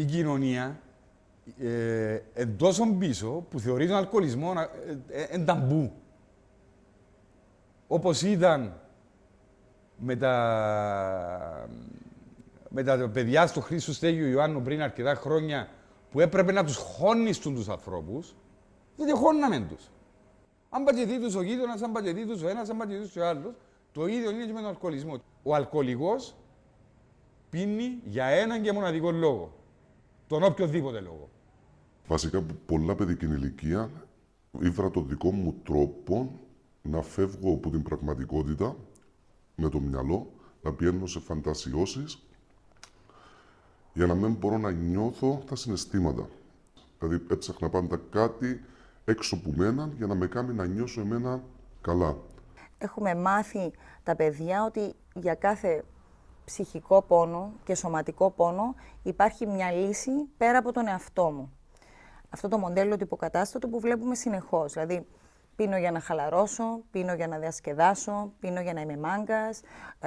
η κοινωνία τόσο πίσω που θεωρεί τον αλκοολισμό ταμπού. Όπως ήταν με τα παιδιά στο Χρήστου Στέγιου Ιωάννου πριν αρκετά χρόνια που έπρεπε να τους χώνιστούν τους ανθρώπους, διότι χώναμε τους. Αν πατζετεί τους ο γείτονας, αν πατζετεί τους ο ένας, αν πατζετεί τους ο άλλος, το ίδιο είναι και με τον αλκοολισμό. Ο αλκοολικός πίνει για έναν και μοναδικό λόγο. Τον οποιοδήποτε λόγο. Βασικά από πολλά παιδική ηλικία ήβρα το δικό μου τρόπο να φεύγω από την πραγματικότητα με το μυαλό, να πηγαίνω σε φαντασιώσεις για να μην μπορώ να νιώθω τα συναισθήματα. Δηλαδή έψαχνα πάντα κάτι έξω από μένα για να με κάνει να νιώσω εμένα καλά. Έχουμε μάθει τα παιδιά ότι για κάθε ψυχικό πόνο και σωματικό πόνο υπάρχει μια λύση πέρα από τον εαυτό μου. Αυτό το μοντέλο του υποκατάστατου που βλέπουμε συνεχώς. Δηλαδή, πίνω για να χαλαρώσω, πίνω για να διασκεδάσω, πίνω για να είμαι μάγκας,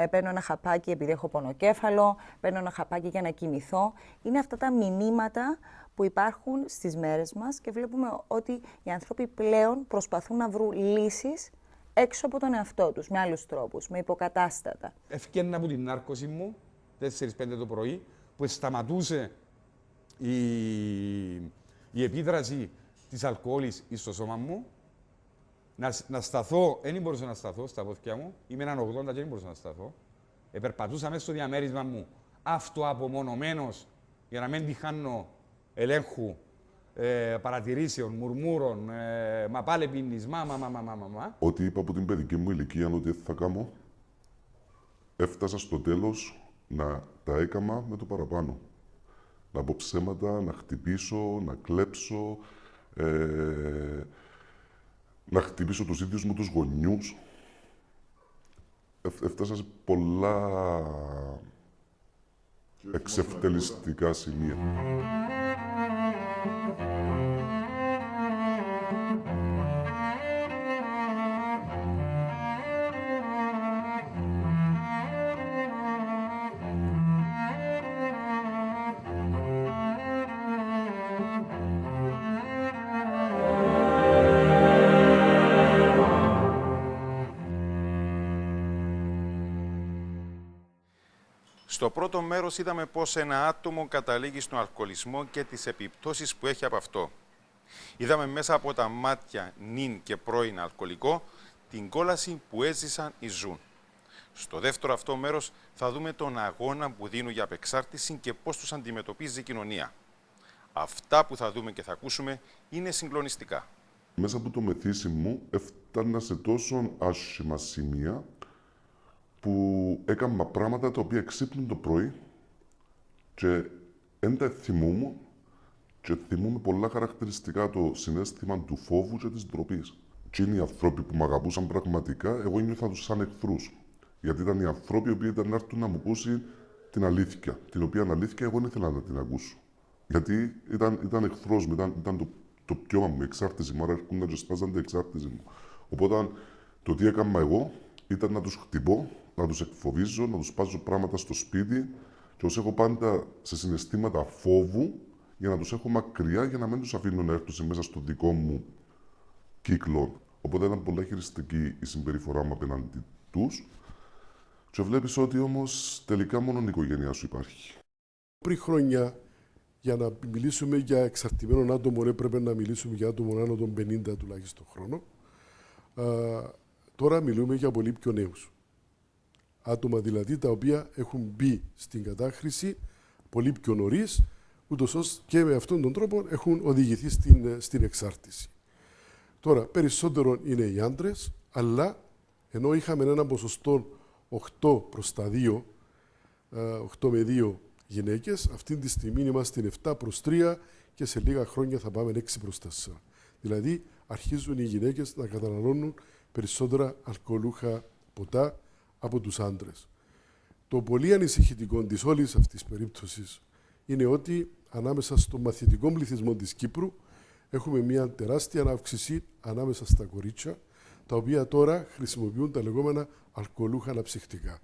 παίρνω ένα χαπάκι επειδή έχω πονοκέφαλο, παίρνω ένα χαπάκι για να κοιμηθώ. Είναι αυτά τα μηνύματα που υπάρχουν στις μέρες μας και βλέπουμε ότι οι άνθρωποι πλέον προσπαθούν να βρουν λύσεις έξω από τον εαυτό τους, με άλλους τρόπους, με υποκατάστατα. Ευκαιρνα από την νάρκωση μου, 4-5 το πρωί, που σταματούσε η επίδραση της αλκοόλης στο σώμα μου, να σταθώ, δεν μπορούσα να σταθώ στα πόδια μου, είμαι έναν 80 και δεν μπορούσα να σταθώ. Περπατούσα μέσα στο διαμέρισμα μου, αυτοαπομονωμένος, για να μην τη χάνω ελέγχου, παρατηρήσεων, μουρμούρων, μα πάλι πίνεις, μα. Ό,τι είπα από την παιδική μου ηλικία ότι θα κάνω, έφτασα στο τέλος να τα έκαμα με το παραπάνω. Να πω ψέματα, να χτυπήσω, να κλέψω, να χτυπήσω τους ίδιους μου τους γονιούς. Έφτασα σε πολλά εξευτελιστικά σημεία. Στο πρώτο μέρος είδαμε πώς ένα άτομο καταλήγει στον αλκοολισμό και τις επιπτώσεις που έχει από αυτό. Είδαμε μέσα από τα μάτια νυν και πρώην αλκοολικό την κόλαση που έζησαν ή ζουν. Στο δεύτερο αυτό μέρος θα δούμε τον αγώνα που δίνουν για απεξάρτηση και πώς τους αντιμετωπίζει η κοινωνία. Αυτά που θα δούμε και θα ακούσουμε είναι συγκλονιστικά. Μέσα από το μεθύσι μου έφτανα σε τόσο άσχημα σημεία που έκανα πράγματα τα οποία ξύπνουν το πρωί και δεν τα θυμούμαι και θυμούμαι πολλά χαρακτηριστικά το συναίσθημα του φόβου και της ντροπής. Και είναι οι άνθρωποι που με αγαπούσαν πραγματικά, εγώ νιώθα τους σαν εχθρούς. Γιατί ήταν οι άνθρωποι οι οποίοι ήταν να έρθουν να μου ακούσει την αλήθεια, την οποία αλήθεια εγώ δεν ήθελα να την ακούσω. Γιατί ήταν εχθρός μου, ήταν το πιώμα μου, η εξάρτηση μου, άρα έρχονταν και σπάζαν την εξάρτηση μου. Οπότε το τι έκανα εγώ ήταν να τους χτυπώ, να τους εκφοβίζω, να τους πάζω πράγματα στο σπίτι και ως έχω πάντα σε συναισθήματα φόβου για να τους έχω μακριά, για να μην τους αφήνω να έρθουν μέσα στο δικό μου κύκλο. Οπότε ήταν πολλά χειριστική η συμπεριφορά μου απέναντι τους και βλέπεις ότι όμως τελικά μόνο η οικογένειά σου υπάρχει. Πριν χρόνια, για να μιλήσουμε για εξαρτημένο άτομο, έπρεπε να μιλήσουμε για άτομο άνω των 50 τουλάχιστον χρόνο. Τώρα μιλούμε για πολύ πιο νέους. Άτομα δηλαδή τα οποία έχουν μπει στην κατάχρηση πολύ πιο νωρίς, ούτως ώστε και με αυτόν τον τρόπο έχουν οδηγηθεί στην εξάρτηση. Τώρα, περισσότερο είναι οι άντρες, αλλά ενώ είχαμε ένα ποσοστό 8 προς τα 2, 8 με 2 γυναίκες, αυτή τη στιγμή είμαστε 7 προς 3 και σε λίγα χρόνια θα πάμε 6 προς 4. Δηλαδή, αρχίζουν οι γυναίκες να καταναλώνουν περισσότερα αλκοολούχα ποτά από τους άντρες. Το πολύ ανησυχητικό της όλης αυτής της περίπτωσης είναι ότι ανάμεσα στο μαθητικό πληθυσμό της Κύπρου έχουμε μια τεράστια αύξηση ανάμεσα στα κορίτσια, τα οποία τώρα χρησιμοποιούν τα λεγόμενα αλκοολούχα αναψυκτικά.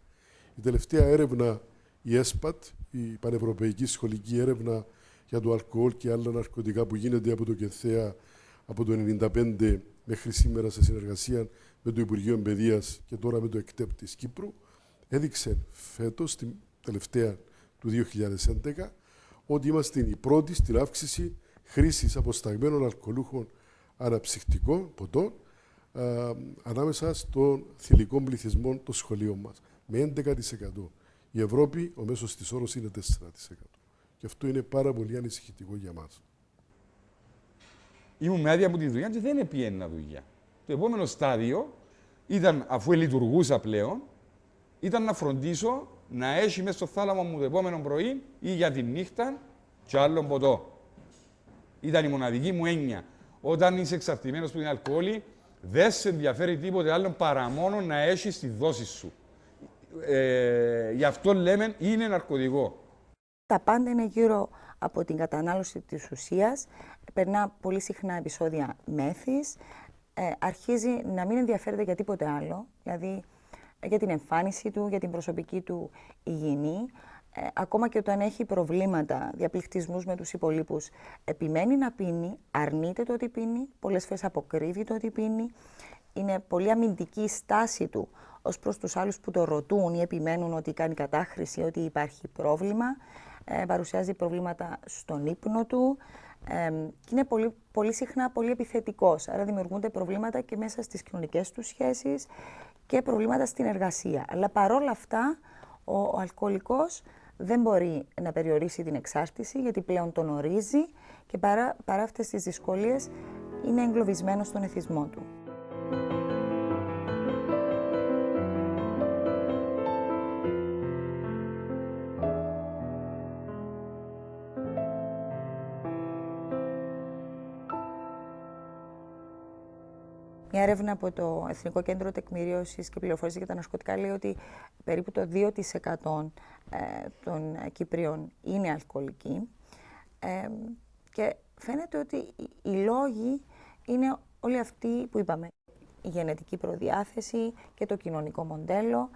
Η τελευταία έρευνα, η ΕΣΠΑΤ, η Πανευρωπαϊκή Σχολική Έρευνα για το αλκοόλ και άλλα ναρκωτικά που γίνεται από το ΚΕΘΕΑ από το 1995 μέχρι σήμερα σε συνεργασία με το Υπουργείο Παιδείας και τώρα με το ΕΚΤΕΠ της Κύπρου, έδειξε φέτος, την τελευταία του 2011, ότι είμαστε οι πρώτοι στην αύξηση χρήσης αποσταγμένων αλκοολούχων αναψυκτικών ποτών ανάμεσα στον θηλυκό πληθυσμό των σχολείων μας, με 11%. Η Ευρώπη, ο μέσος της όρος είναι 4%. Και αυτό είναι πάρα πολύ ανησυχητικό για μας. Ήμουν με άδεια από τη δουλειά και δεν έπιένα δουλειά. Το επόμενο στάδιο ήταν, αφού λειτουργούσα πλέον, ήταν να φροντίσω να έχει μέσα στο θάλαμο μου το επόμενο πρωί ή για τη νύχτα και άλλο ποτό. Ήταν η μοναδική μου έννοια. Όταν είσαι εξαρτημένος από την αλκοόλη, δεν σε ενδιαφέρει τίποτε άλλο παρά μόνο να έχεις τη δόση σου. Γι' αυτό λέμε είναι ναρκωτικό. Τα πάντα είναι γύρω από την κατανάλωση της ουσίας. Περνά πολύ συχνά επεισόδια μέθης. Αρχίζει να μην ενδιαφέρεται για τίποτε άλλο, δηλαδή για την εμφάνιση του, για την προσωπική του υγιεινή. Ακόμα και όταν έχει προβλήματα, διαπληκτισμούς με τους υπολείπους, επιμένει να πίνει, αρνείται το ότι πίνει, πολλές φορές αποκρύβει το ότι πίνει. Είναι πολύ αμυντική η στάση του ως προς τους άλλους που το ρωτούν ή επιμένουν ότι κάνει κατάχρηση, ότι υπάρχει πρόβλημα. Παρουσιάζει προβλήματα στον ύπνο του και είναι πολύ συχνά πολύ επιθετικός. Άρα δημιουργούνται προβλήματα και μέσα στις κοινωνικές του σχέσεις και προβλήματα στην εργασία. Αλλά παρόλα αυτά ο αλκοολικός δεν μπορεί να περιορίσει την εξάρτηση γιατί πλέον τον ορίζει και παρά αυτές τις δυσκολίες είναι εγκλωβισμένος στον εθισμό του. Μια έρευνα από το Εθνικό Κέντρο Τεκμηρίωσης και Πληροφορίας για τα Ναρκωτικά λέει ότι περίπου το 2% των Κυπρίων είναι αλκοολικοί και φαίνεται ότι οι λόγοι είναι όλοι αυτοί που είπαμε. Η γενετική προδιάθεση και το κοινωνικό μοντέλο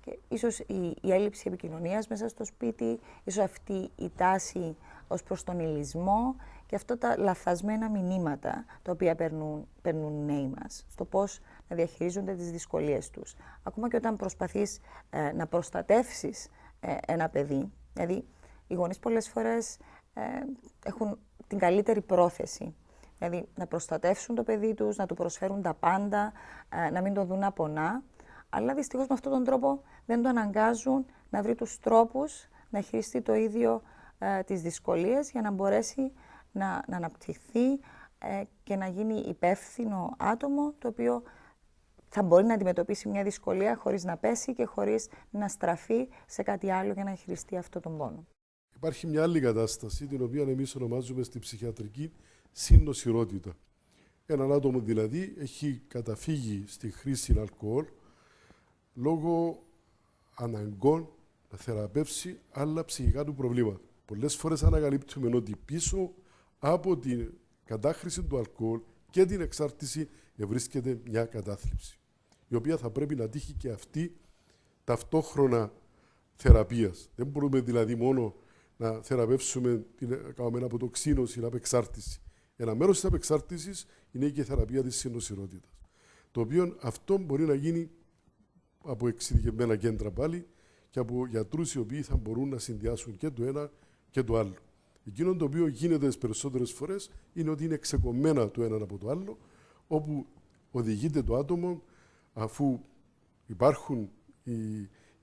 και ίσως η έλλειψη επικοινωνίας μέσα στο σπίτι, ίσως αυτή η τάση ως προς τον υλισμό και αυτά τα λαθασμένα μηνύματα τα οποία παίρνουν οι νέοι μας στο πώς να διαχειρίζονται τις δυσκολίες τους. Ακόμα και όταν προσπαθείς να προστατεύσεις ένα παιδί, δηλαδή οι γονείς πολλές φορές έχουν την καλύτερη πρόθεση, δηλαδή να προστατεύσουν το παιδί τους, να του προσφέρουν τα πάντα, να μην το δουν να πονά, αλλά δυστυχώς με αυτόν τον τρόπο δεν το αναγκάζουν να βρει τους τρόπους να χειριστεί το ίδιο τις δυσκολίες για να μπορέσει να αναπτυχθεί και να γίνει υπεύθυνο άτομο το οποίο θα μπορεί να αντιμετωπίσει μια δυσκολία χωρίς να πέσει και χωρίς να στραφεί σε κάτι άλλο για να χειριστεί αυτό τον πόνο. Υπάρχει μια άλλη κατάσταση την οποία εμείς ονομάζουμε στη ψυχιατρική συνοσηρότητα. Έναν άτομο δηλαδή έχει καταφύγει στη χρήση αλκοόλ λόγω αναγκών να θεραπεύσει άλλα ψυχικά του προβλήματα. Πολλές φορές ανακαλύπτουμε ότι πίσω από την κατάχρηση του αλκοόλ και την εξάρτηση βρίσκεται μια κατάθλιψη, η οποία θα πρέπει να τύχει και αυτή ταυτόχρονα θεραπείας. Δεν μπορούμε δηλαδή μόνο να θεραπεύσουμε την αποτοξίνωση, την απεξάρτηση. Ένα μέρος της απεξάρτησης είναι και η θεραπεία της συνοσηρότητας. Το οποίο αυτό μπορεί να γίνει από εξειδικευμένα κέντρα πάλι και από γιατρούς οι οποίοι θα μπορούν να συνδυάσουν και το ένα και το άλλο. Εκείνο το οποίο γίνεται τις περισσότερες φορές είναι ότι είναι ξεκομμένα το ένα από το άλλο, όπου οδηγείται το άτομο αφού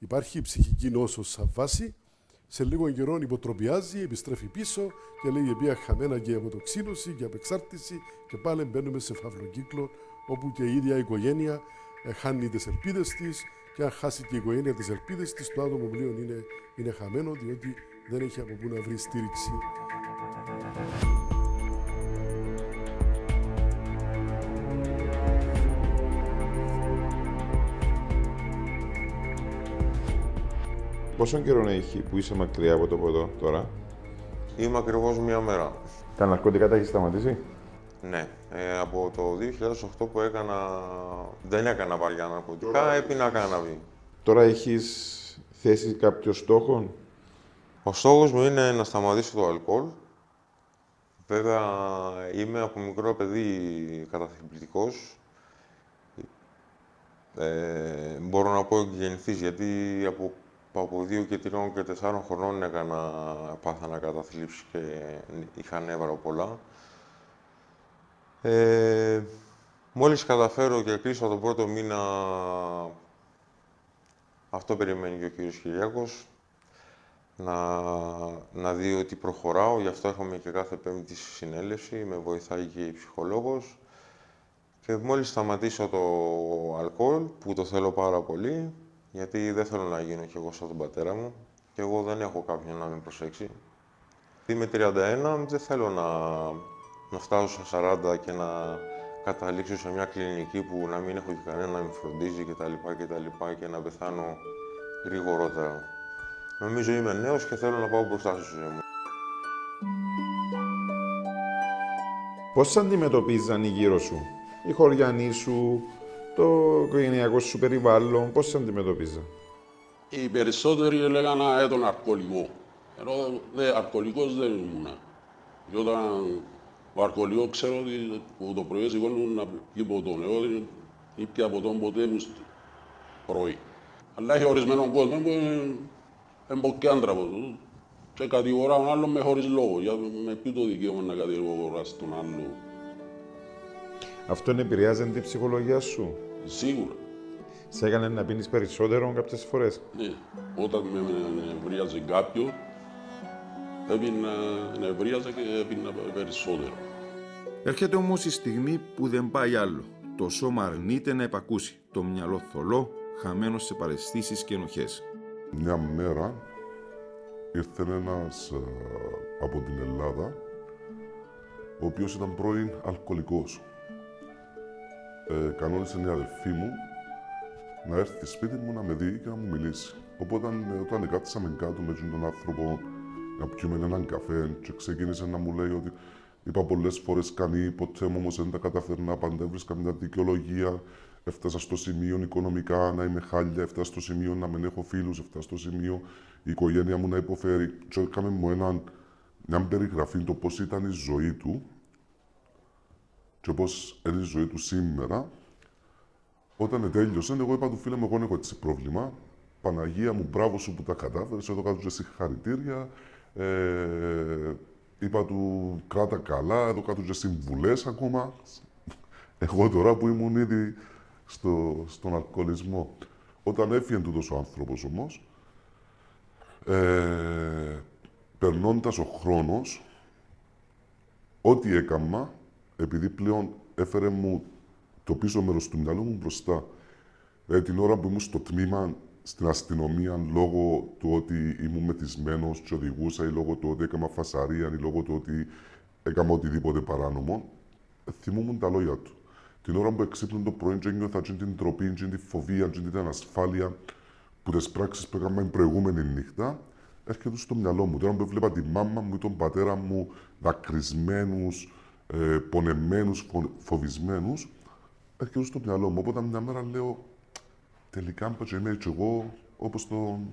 υπάρχει η ψυχική νόσος σαν βάση, σε λίγο καιρό υποτροπιάζει, επιστρέφει πίσω και λέει επία χαμένα και αποτοξίνωση και απεξάρτηση και πάλι μπαίνουμε σε φαύλο κύκλο όπου και η ίδια η οικογένεια χάνει τις ελπίδες της και αν χάσει και η οικογένεια τις ελπίδες της, το άτομο πλέον είναι χαμένο διότι δεν έχει από πού να βρει στήριξη. Πόσο καιρό έχει που είσαι μακριά από το ποτό τώρα? Είμαι ακριβώς μία μέρα. Τα ναρκωτικά τα έχεις σταματήσει? Ναι. Από το 2008 που δεν έκανα βαριά ναρκωτικά, έπινα κάναβη. Τώρα έχεις θέσει κάποιο στόχο? Ο στόχος μου είναι να σταματήσω το αλκοόλ Βέβαια, είμαι από μικρό παιδί καταθλιπτικός. Μπορώ να πω εκγεννηθής, γιατί από 2 και 3 και 4 χρονών πάθανα καταθλίψεις και είχα νεύρα πολλά. Μόλις καταφέρω και κλείσω τον πρώτο μήνα, αυτό περιμένει και ο κύριος Κυριάκος, να δει ότι προχωράω, γι' αυτό έχουμε και κάθε Πέμπτη συνέλευση, με βοηθάει και η ψυχολόγος. Και μόλις σταματήσω το αλκοόλ, που το θέλω πάρα πολύ, γιατί δεν θέλω να γίνω κι εγώ σαν τον πατέρα μου, και εγώ δεν έχω κάποιον να με προσέξει. Είμαι 31, δεν θέλω να φτάσω στα 40 και να καταλήξω σε μια κλινική που να μην έχω και κανένα να με φροντίζει κτλ. Και να πεθάνω γρηγορότερα. Νομίζω είμαι νέος και θέλω να πάω μπροστά στη ζωή μου. Πώς αντιμετωπίζαν οι γύρω σου, οι χωριανοί σου, το οικογενειακό σου περιβάλλον, πώς αντιμετωπίζαν? Οι περισσότεροι έλεγαν να τον αλκοολικό. Ενώ αλκοολικός δεν ήμουν. Και όταν ο αλκοολικός ξέρω ότι το πρωί σηκώνουν να πιει ποτό. Εγώ δεν ήπια ποτό ποτέ μου πρωί. Αλλά έχει ορισμένο κόσμο που είναι μποκιάντρα ποτό. Και κατηγορά τον άλλον με χωρίς λόγο. Για με πει το δικαίωμα να κατηγοράς τον άλλο. Αυτό επηρεάζει την ψυχολογία σου? Σίγουρα. Σε έκανε να πίνεις περισσότερο κάποιες φορές? Ναι. Όταν με νευρίαζε κάποιο, νευρίαζα και έπινα περισσότερο. Έρχεται όμως η στιγμή που δεν πάει άλλο. Το σώμα αρνείται να επακούσει. Το μυαλό θολό, χαμένο σε παραισθήσεις και ενοχές. Μια μέρα ήρθε ένας από την Ελλάδα, ο οποίος ήταν πρώην αλκοολικός. Κανόνισε μια αδελφή μου να έρθει σπίτι μου να με δει και να μου μιλήσει. Οπότε όταν κάτσαμε κάτω με τον άνθρωπο να πιούμε έναν καφέ και ξεκίνησε να μου λέει ότι είπα πολλές φορές κανεί, ποτέ μου όμως δεν τα καταφέρνα, πάντα έβρισκα μια δικαιολογία. Έφτασα στο σημείο οικονομικά να είμαι χάλια, έφτασα στο σημείο να μην έχω φίλους, έφτασα στο σημείο η οικογένεια μου να υποφέρει. Και έκαμε μου μια περιγραφή το πώς ήταν η ζωή του και πώς είναι η ζωή του σήμερα. Όταν τέλειωσε, εγώ είπα του φίλε μου, εγώ έχω έτσι πρόβλημα. Παναγία μου, μπράβο σου που τα κατάφερες, εδώ κάτω συγχαρητήρια. Είπα του, κράτα καλά, εδώ κάτω συμβουλές ακόμα. Εγώ τώρα που ήμουν ήδη στον αλκοολισμό. Όταν έφυγε τούτος ο άνθρωπος όμως, περνώντας ο χρόνος, ό,τι έκανα, επειδή πλέον έφερε μου το πίσω μέρος του μυαλού μου μπροστά. Την ώρα που ήμουν στο τμήμα, στην αστυνομία, λόγω του ότι ήμουν μεθυσμένος και οδηγούσα ή λόγω του ότι έκανα φασαρία ή λόγω του ότι έκανα οτιδήποτε παράνομο, θυμούμουν τα λόγια του. Την ώρα που εξύπνουν το πρωί και νιώθα την ντροπή, την φοβία, την ανασφάλεια που τις πράξεις που έκανα την προηγούμενη νύχτα, έρχεται στο μυαλό μου. Τώρα που έβλεπα τη μάμα μου ή τον πατέρα μου δακρυσμένους, πονεμένους, φοβισμένους, έρχεται στο μυαλό μου. Οπότε μια μέρα λέω, τελικά είμαι και εγώ όπως τον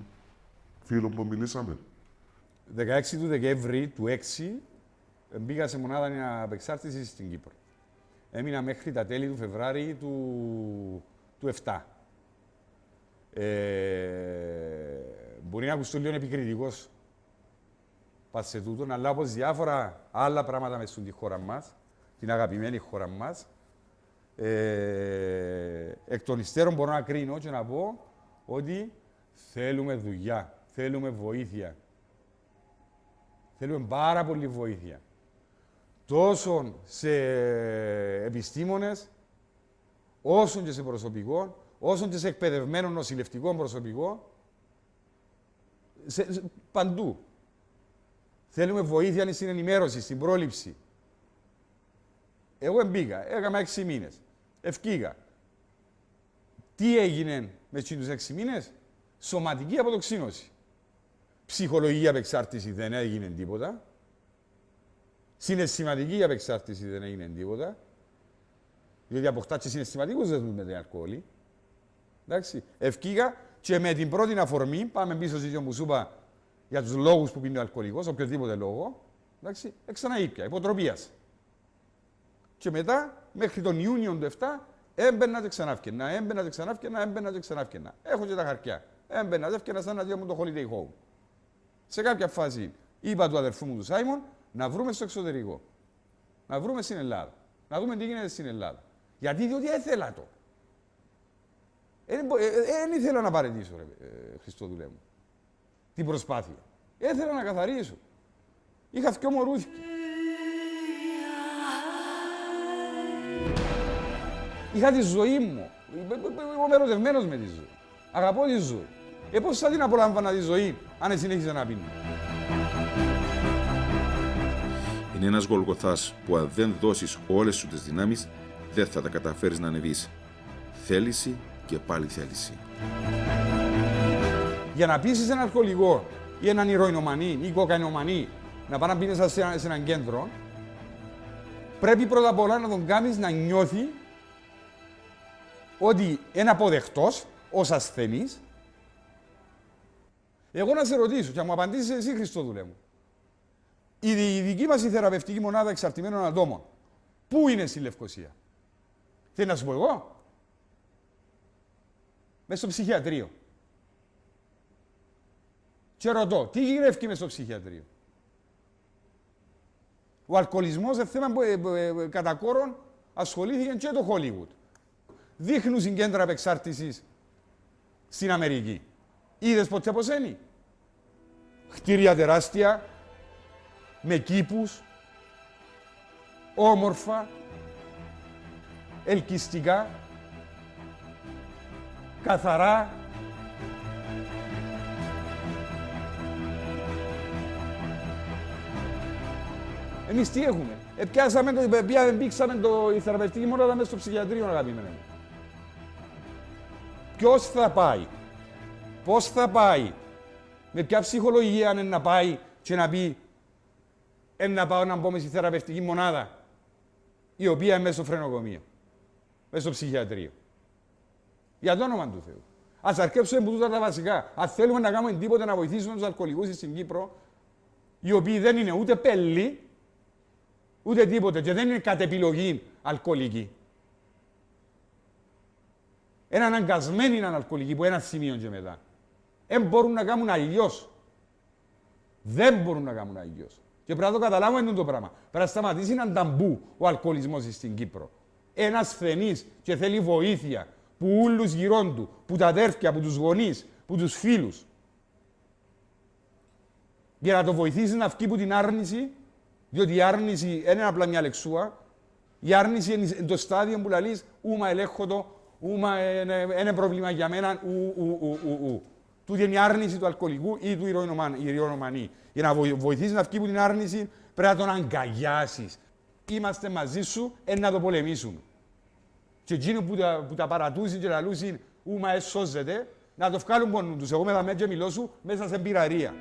φίλο που μιλήσαμε. 16 του Δεκέμβρη του 6 μπήκα σε μονάδα απεξάρτησης στην Κύπρο. Έμεινα μέχρι τα τέλη του Φεβράρι του 7. Μπορεί να ακουστώ λίγο επικριτικός πας σε τούτον, αλλά όπως διάφορα άλλα πράγματα μες στη χώρα μας, την αγαπημένη χώρα μας, εκ των υστέρων μπορώ να κρίνω και να πω ότι θέλουμε δουλειά, θέλουμε βοήθεια. Θέλουμε πάρα πολύ βοήθεια. Τόσο σε επιστήμονες, όσο και σε προσωπικό, όσο και σε εκπαιδευμένο νοσηλευτικό προσωπικό, παντού. Θέλουμε βοήθεια στην ενημέρωση, στην πρόληψη. Εγώ μπήκα, έκανα 6 μήνες. Ευκήγα. Τι έγινε με τους 6 μήνες? Σωματική αποτοξίνωση. Ψυχολογική απεξάρτηση δεν έγινε τίποτα. Συναισθηματική απεξάρτηση δεν έγινε τίποτα. Διότι αποκτά και συναισθηματικούς δεν δούμε την αλκοόλη. Εντάξει. Ευκήγα και με την πρώτη αφορμή, πάμε πίσω στη που σου είπα για τους λόγους που πίνει ο αλκοολικός, οποιοδήποτε λόγο, Εντάξει, ξαναήπια, υποτροπίασε. Και μετά, μέχρι τον Ιούνιο του 7, έμπαινα και ξανάφκαινα, έμπαινα και ξανάφκαινα, έμπαινα και ξανάφκαινα. Έχω και τα χαρτιά. Έμπαινα, έφκαινα σαν να μου το holiday home. Σε κάποια φάση είπα του αδερφού μου του Σάιμον να βρούμε στο εξωτερικό. Να βρούμε στην Ελλάδα. Να δούμε τι γίνεται στην Ελλάδα. Γιατί, διότι έθελα το. Δεν ήθελα να παραιτήσω, Χριστόδουλε μου, την προσπάθεια. Έθελα να καθαρίσω. Είχα δυο μωρούθηκια. Είχα τη ζωή μου. Είμαι ερωτευμένος με τη ζωή. Αγαπώ τη ζωή. Πώς θα την απολάμβανα τη ζωή, αν συνέχιζα να πίνω. Είναι ένας Γολγοθάς που αν δεν δώσεις όλες σου τις δυνάμεις, δεν θα τα καταφέρεις να ανεβείς. Θέληση και πάλι θέληση. Για να πείσεις έναν αλκοολικό ή έναν ηρωινομανή ή κοκαϊνομανή να πάει να μπει μέσα σε έναν κέντρο, πρέπει πρώτα απ' όλα να τον κάνεις να νιώθει ότι είναι αποδεκτός ως ασθενής. Εγώ να σε ρωτήσω και να μου απαντήσεις εσύ, Χριστόδουλε μου. Η δική μας η θεραπευτική μονάδα εξαρτημένων ατόμων, πού είναι στη Λευκοσία? Θέλει να σου πω εγώ? Μες στο ψυχιατρίο. Και ρωτώ, τι γυρεύει μες στο ψυχιατρίο? Ο αλκοολισμός, θέμα κατά κόρον, ασχολήθηκε και το Hollywood. Δείχνουν συγκέντρα απεξάρτησης στην Αμερική. Είδες ποτέ πως είναι? Κτίρια τεράστια, με κήπους, όμορφα, ελκυστικά, καθαρά. Εμείς τι έχουμε? Μπήξαμε η θεραπευτική μονάδα μέσα στο ψυχιατρίο, αγαπημένοι μου. Ποιος θα πάει? Πώς θα πάει? Με ποια ψυχολογία είναι να πάει και να πει να πάω να μπω μες στη θεραπευτική μονάδα, η οποία είναι μέσα στο φρενοκομείο, μέσα στο ψυχιατρίο. Για το όνομα του Θεού. Ας αρκέψουμε από τούτα τα βασικά. Αν θέλουμε να κάνουμε τίποτε να βοηθήσουμε τους αλκοολικούς στην Κύπρο, οι οποίοι δεν είναι ούτε πέλοι, ούτε τίποτε και δεν είναι κατ' επιλογή αλκοολικοί. Είναι αναγκασμένοι να είναι αλκοολικοί που ένα σημείο και μετά. Δεν μπορούν να κάνουν αλλιώς. Δεν μπορούν να κάνουν αλλιώς. Και πρέπει να το καταλάβουμε το πράγμα. Πρέπει να σταματήσει έναν ταμπού ο αλκοολισμός στην Κύπρο. Ένας ασθενής και θέλει βοήθεια που όλους γυρών του, που τα αδέρφια, που τους γονείς, που τους φίλους. Για να το βοηθήσει να βγει από την άρνηση, διότι η άρνηση δεν είναι απλά μια λεξούα. Η άρνηση είναι το στάδιο που λαλείς ούμα ελέγχω το, ούμα είναι πρόβλημα για μένα, Τούτη είναι η άρνηση του αλκοολικού ή του ηρωινομανή. Για να βοηθήσει να βγει από την άρνηση, πρέπει να τον αγκαλιάσεις. Είμαστε μαζί σου, να το πολεμήσουμε. Και εκείνοι που τα παρατούσουν και λαλούσουν, ούμα σώζεται, να το βγάλουν μόνο τους. Εγώ με τα μέτια μιλώ σου μέσα σε πυραρία.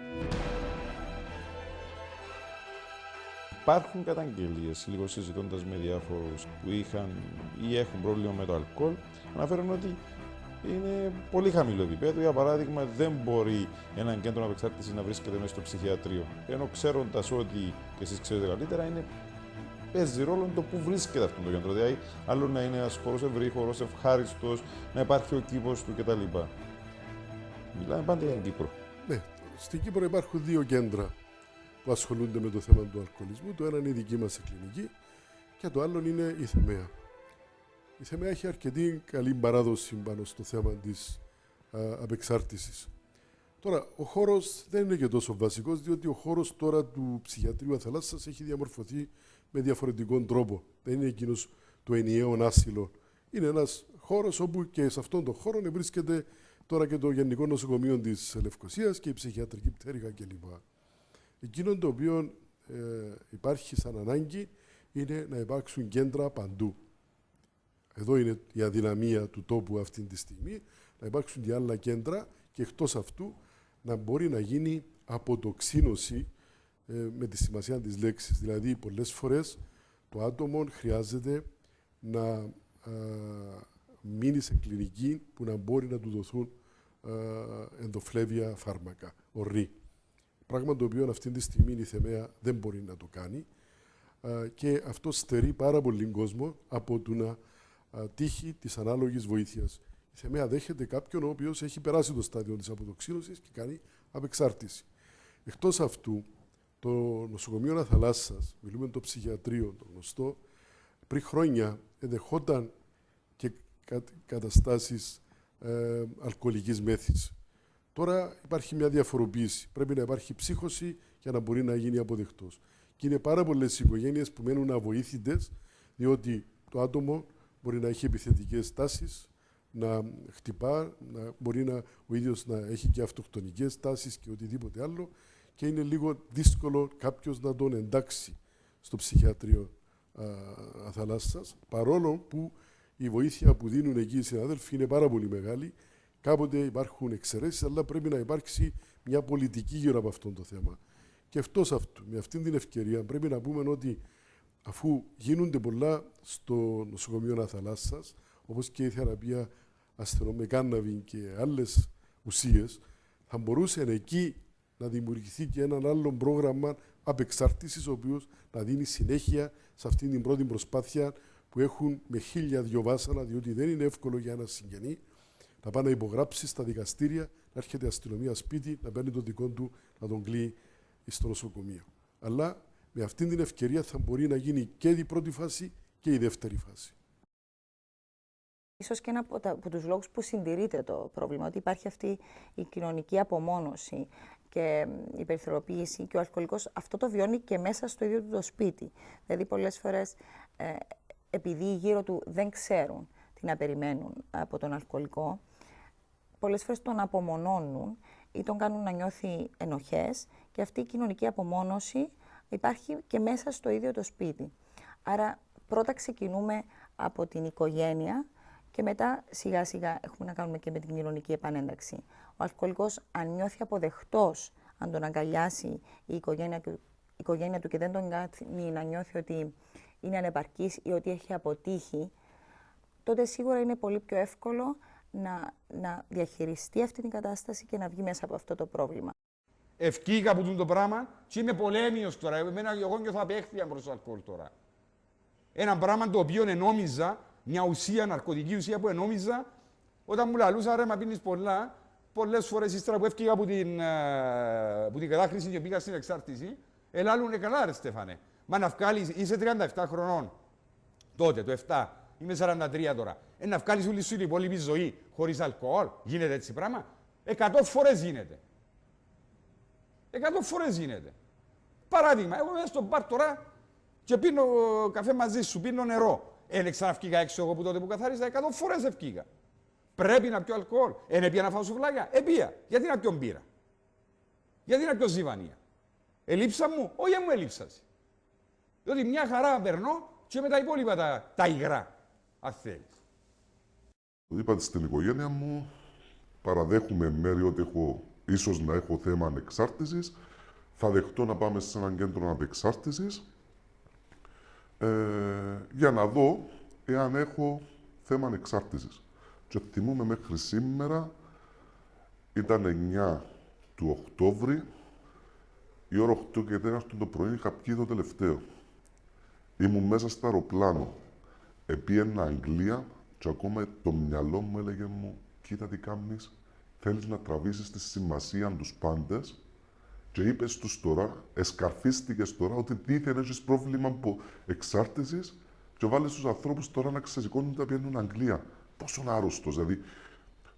Υπάρχουν καταγγελίες, λίγο συζητώντας με διάφορους που είχαν ή έχουν πρόβλημα με το αλκοόλ, αναφέρουν ότι είναι πολύ χαμηλό επίπεδο. Για παράδειγμα, δεν μπορεί έναν κέντρο απεξάρτησης να βρίσκεται μέσα στο ψυχιατρίο. Ενώ ξέροντας ότι, και εσείς ξέρετε καλύτερα, παίζει ρόλο το που βρίσκεται αυτό το κέντρο. Δηλαδή, άλλο να είναι ένας χώρος ευρύχωρος, ευχάριστος, να υπάρχει ο κήπος του κτλ. Μιλάμε πάντα για την Κύπρο. Ναι, στην Κύπρο υπάρχουν δύο κέντρα που ασχολούνται με το θέμα του αλκοολισμού. Το ένα είναι η δική μας κλινική και το άλλο είναι η Θεμαία. Η Θεμαία έχει αρκετή καλή παράδοση πάνω στο θέμα της απεξάρτησης. Τώρα, ο χώρος δεν είναι και τόσο βασικός, διότι ο χώρος τώρα του ψυχιατρίου Αθαλάσσας έχει διαμορφωθεί με διαφορετικό τρόπο. Δεν είναι εκείνος το ενιαίο άσυλο. Είναι ένας χώρος όπου και σε αυτόν τον χώρο βρίσκεται τώρα και το Γενικό Νοσοκομείο της Λευκοσίας και η ψυχιατρική πτέρυγα κλπ. Εκείνο το οποίο υπάρχει σαν ανάγκη είναι να υπάρξουν κέντρα παντού. Εδώ είναι η αδυναμία του τόπου αυτή τη στιγμή, να υπάρξουν και άλλα κέντρα και εκτός αυτού να μπορεί να γίνει αποτοξίνωση με τη σημασία της λέξης. Δηλαδή, πολλές φορές το άτομο χρειάζεται να μείνει σε κλινική που να μπορεί να του δοθούν ενδοφλέβια φάρμακα, ορρή. Πράγμα το οποίο αυτή τη στιγμή η Θεμαία δεν μπορεί να το κάνει. Και αυτό στερεί πάρα πολύ κόσμο από το να τύχει της ανάλογης βοήθειας. Η Θεμαία δέχεται κάποιον ο οποίος έχει περάσει το στάδιο της αποδοξίνωσης και κάνει απεξάρτηση. Εκτός αυτού, το νοσοκομείο Αθαλάσσας, μιλούμε το ψυχιατρίο, το γνωστό, πριν χρόνια εδεχόταν και καταστάσεις αλκοολικής μέθης. Τώρα υπάρχει μια διαφοροποίηση. Πρέπει να υπάρχει ψύχωση για να μπορεί να γίνει αποδεκτός. Και είναι πάρα πολλές οικογένειες που μένουν αβοήθητες, διότι το μπορεί να έχει επιθετικές τάσεις, να χτυπά, μπορεί ο ίδιος να έχει και αυτοκτονικές τάσεις και οτιδήποτε άλλο και είναι λίγο δύσκολο κάποιος να τον εντάξει στο ψυχιατρίο Αθαλάσσας, παρόλο που η βοήθεια που δίνουν εκεί οι συνάδελφοι είναι πάρα πολύ μεγάλη. Κάποτε υπάρχουν εξαιρέσεις, αλλά πρέπει να υπάρξει μια πολιτική γύρω από αυτό το θέμα. Και εκτός αυτού, με αυτήν την ευκαιρία, πρέπει να πούμε ότι αφού γίνονται πολλά στο νοσοκομείο Αθαλάσσας, όπως και η θεραπεία ασθενών με κάναβη και άλλες ουσίες, θα μπορούσε εκεί να δημιουργηθεί και έναν άλλο πρόγραμμα απεξάρτησης, ο οποίος να δίνει συνέχεια σε αυτήν την πρώτη προσπάθεια που έχουν με 1002 βάσανα, διότι δεν είναι εύκολο για ένα συγγενή να πάει να υπογράψει στα δικαστήρια, να έρχεται η αστυνομία σπίτι, να παίρνει τον δικό του, να τον κλείει στο νοσοκομείο. Αλλά με αυτήν την ευκαιρία θα μπορεί να γίνει και η πρώτη φάση και η δεύτερη φάση. Ίσως και ένα από τους λόγους που συντηρείται το πρόβλημα, ότι υπάρχει αυτή η κοινωνική απομόνωση και η περιθωριοποίηση και ο αλκοολικός αυτό το βιώνει και μέσα στο ίδιο του το σπίτι. Δηλαδή πολλές φορές επειδή γύρω του δεν ξέρουν τι να περιμένουν από τον αλκοολικό, πολλές φορές τον απομονώνουν ή τον κάνουν να νιώθει ενοχές και αυτή η κοινωνική απομόνωση υπάρχει και μέσα στο ίδιο το σπίτι. Άρα πρώτα ξεκινούμε από την οικογένεια και μετά σιγά σιγά έχουμε να κάνουμε και με την κοινωνική επανένταξη. Ο αλκοολικός αν νιώθει αποδεκτός, αν τον αγκαλιάσει η οικογένεια του και δεν τον κάνει να νιώθει ότι είναι ανεπαρκής ή ότι έχει αποτύχει, τότε σίγουρα είναι πολύ πιο εύκολο να διαχειριστεί αυτή την κατάσταση και να βγει μέσα από αυτό το πρόβλημα. Ευκήκα από το πράγμα και είμαι πολέμιος τώρα. Εγώ νιώθω απέχθεια προς το αλκοόλ τώρα. Ένα πράγμα το οποίο ενόμιζα, μια ουσία, ναρκωτική ουσία που ενόμιζα, όταν μου λαλούσα ρε μα πίνεις πολλά, πολλές φορές ύστερα που έφυγα από την κατάχρηση και πήγα στην εξάρτηση, ελάλουνε καλά ρε Στέφανε. Μα να βγάλεις, είσαι 37 χρονών τότε, το 7, είμαι 43 τώρα. Να βγάλεις όλη σου την υπόλοιπη ζωή χωρίς αλκοόλ, γίνεται έτσι πράγμα. 100 φορές γίνεται. 100 φορές γίνεται. Παράδειγμα, εγώ είμαι στο μπαρ τώρα και πίνω καφέ μαζί σου, πίνω νερό. Ξαναφκήκα έξω εγώ που τότε που καθάρισα, 100 φορές ευκήκα. Πρέπει να πιω αλκοόλ. Επία να φάω σουβλάκια. Επία. Γιατί να πιω μπύρα. Γιατί να πιω ζιβανία. Ελείψα μου, όχι μου ελείψασε. Διότι μια χαρά περνώ και με τα υπόλοιπα τα υγρά, αν θέλεις. Είπατε στην οικογένεια μου, παραδέχομαι μέρη ότι ίσως να έχω θέμα ανεξάρτησης. Θα δεχτώ να πάμε σε έναν κέντρο ανεξάρτησης για να δω εάν έχω θέμα ανεξάρτησης. Και θυμούμαι μέχρι σήμερα, ήταν 9 του Οκτώβρη, η ώρα 8 και 4 το πρωί είχα πιει το τελευταίο. Ήμουν μέσα στο αεροπλάνο. Επίαινα Αγγλία και ακόμα το μυαλό μου έλεγε μου «Κοίτα τι κάνεις, θέλεις να τραβήσεις τη σημασία τους πάντες» και είπες τους τώρα, εσκαρφίστηκες τώρα ότι δίθεν έχεις πρόβλημα από εξάρτησης και βάλεις τους ανθρώπους τώρα να ξεσηκώνουν τα πιένουν Αγγλία. Πόσο άρρωστος, δηλαδή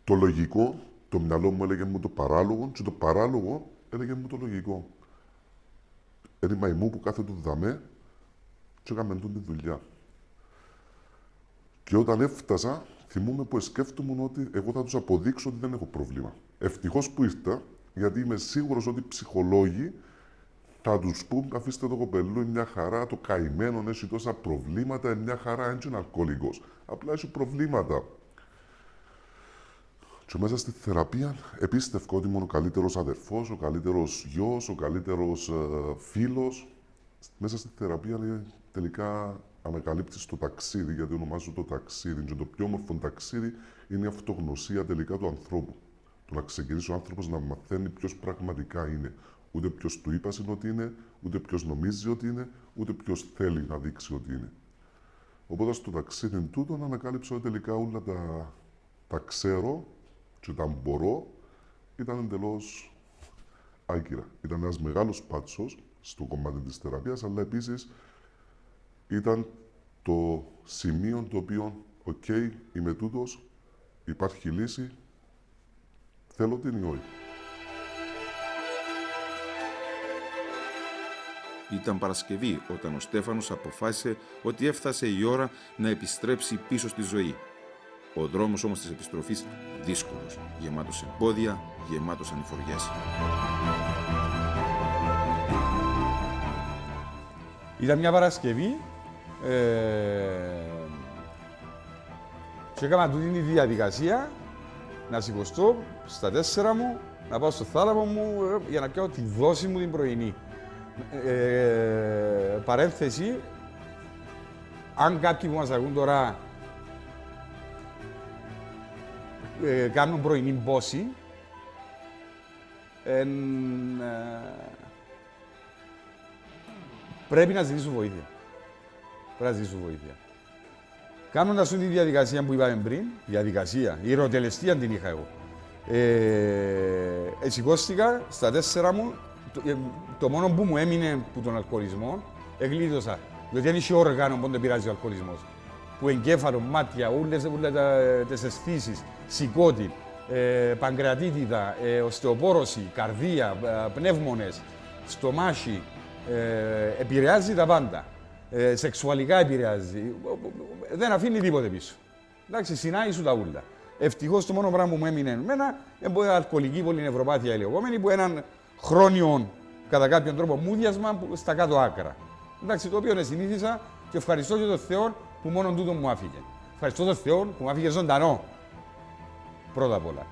το λογικό, το μυαλό μου έλεγε μου το παράλογο και το παράλογο έλεγε μου το λογικό. Είναι η μαϊμού που κάθεται δαμέ και έκαμε τη δουλειά. Και όταν έφτασα, θυμούμαι που σκέφτομαι ότι εγώ θα τους αποδείξω ότι δεν έχω πρόβλημα. Ευτυχώς που ήρθα, γιατί είμαι σίγουρος ότι οι ψυχολόγοι θα τους πούν αφήστε το κοπελού, είναι μια χαρά, το καημένο έχει τόσα προβλήματα, είναι μια χαρά, δεν είναι αλκοολικός. Απλά έχει προβλήματα. Και μέσα στη θεραπεία επίστευκα ότι ήμουν ο καλύτερος αδερφός, ο καλύτερος γιος, ο καλύτερος φίλος. Μέσα στη θεραπεία τελικά ανακαλύπτεις το ταξίδι, γιατί ονομάζω το ταξίδι. Και το πιο όμορφο ταξίδι είναι η αυτογνωσία τελικά του ανθρώπου. Το να ξεκινήσει ο άνθρωπος να μαθαίνει ποιος πραγματικά είναι. Ούτε ποιος του είπασε ότι είναι, ούτε ποιος νομίζει ότι είναι, ούτε ποιος θέλει να δείξει ότι είναι. Οπότε στο ταξίδι τούτο ανακάλυψα ότι τελικά όλα τα ξέρω και τα μπορώ ήταν εντελώς άκυρα. Ήταν ένας μεγάλος πάτσος στο κομμάτι της θεραπείας, αλλά επίσης ήταν το σημείο το οποίο, οκ, είμαι τούτος, υπάρχει λύση, θέλω την ή όχι. Ήταν Παρασκευή όταν ο Στέφανος αποφάσισε ότι έφτασε η ώρα να επιστρέψει πίσω στη ζωή. Ο δρόμος όμως της επιστροφής δύσκολος, γεμάτος εμπόδια, γεμάτος ανηφοριές. Ήταν μια Παρασκευή και έκανα τούτη τη διαδικασία να σηκωστώ στα 4 μου, να πάω στο θάλαμο μου για να πιάω τη δόση μου την πρωινή. Παρένθεση, αν κάποιοι που μας ακούν τώρα κάνουν πρωινή πόση, πρέπει να ζητήσουν βοήθεια. Πρέπει να ζητήσουν βοήθεια. Κάνοντας τη διαδικασία που είπαμε πριν, διαδικασία, η ηρωτελεστία την είχα εγώ. Σηκώστηκα στα 4 μου, το μόνο που μου έμεινε που τον αλκοολισμό, εγλίτωσα. Διότι δεν είχε όργανο που δεν πειράζει ο αλκοολισμός. Που εγκέφαλο, μάτια, όλες τις αισθήσεις, σηκώτη, παγκρατίτιδα, οστεοπόρωση, καρδία, πνεύμονες, στομάχι, επηρεάζει τα πάντα. Σεξουαλικά επηρεάζει. Δεν αφήνει τίποτε πίσω. Εντάξει, συνάει σου τα ούλα. Ευτυχώς το μόνο πράγμα που μου έμεινε εμένα είναι αλκοολική πολυνευροπάθεια ηλιοκόμενη που έναν χρόνιο κατά κάποιον τρόπο μούδιασμα στα κάτω άκρα. Εντάξει, το οποίο συνήθισα και ευχαριστώ και τον Θεό που μόνο τούτο μου άφηγε. Ευχαριστώ τον Θεό που μου άφηγε ζωντανό. Πρώτα απ' όλα.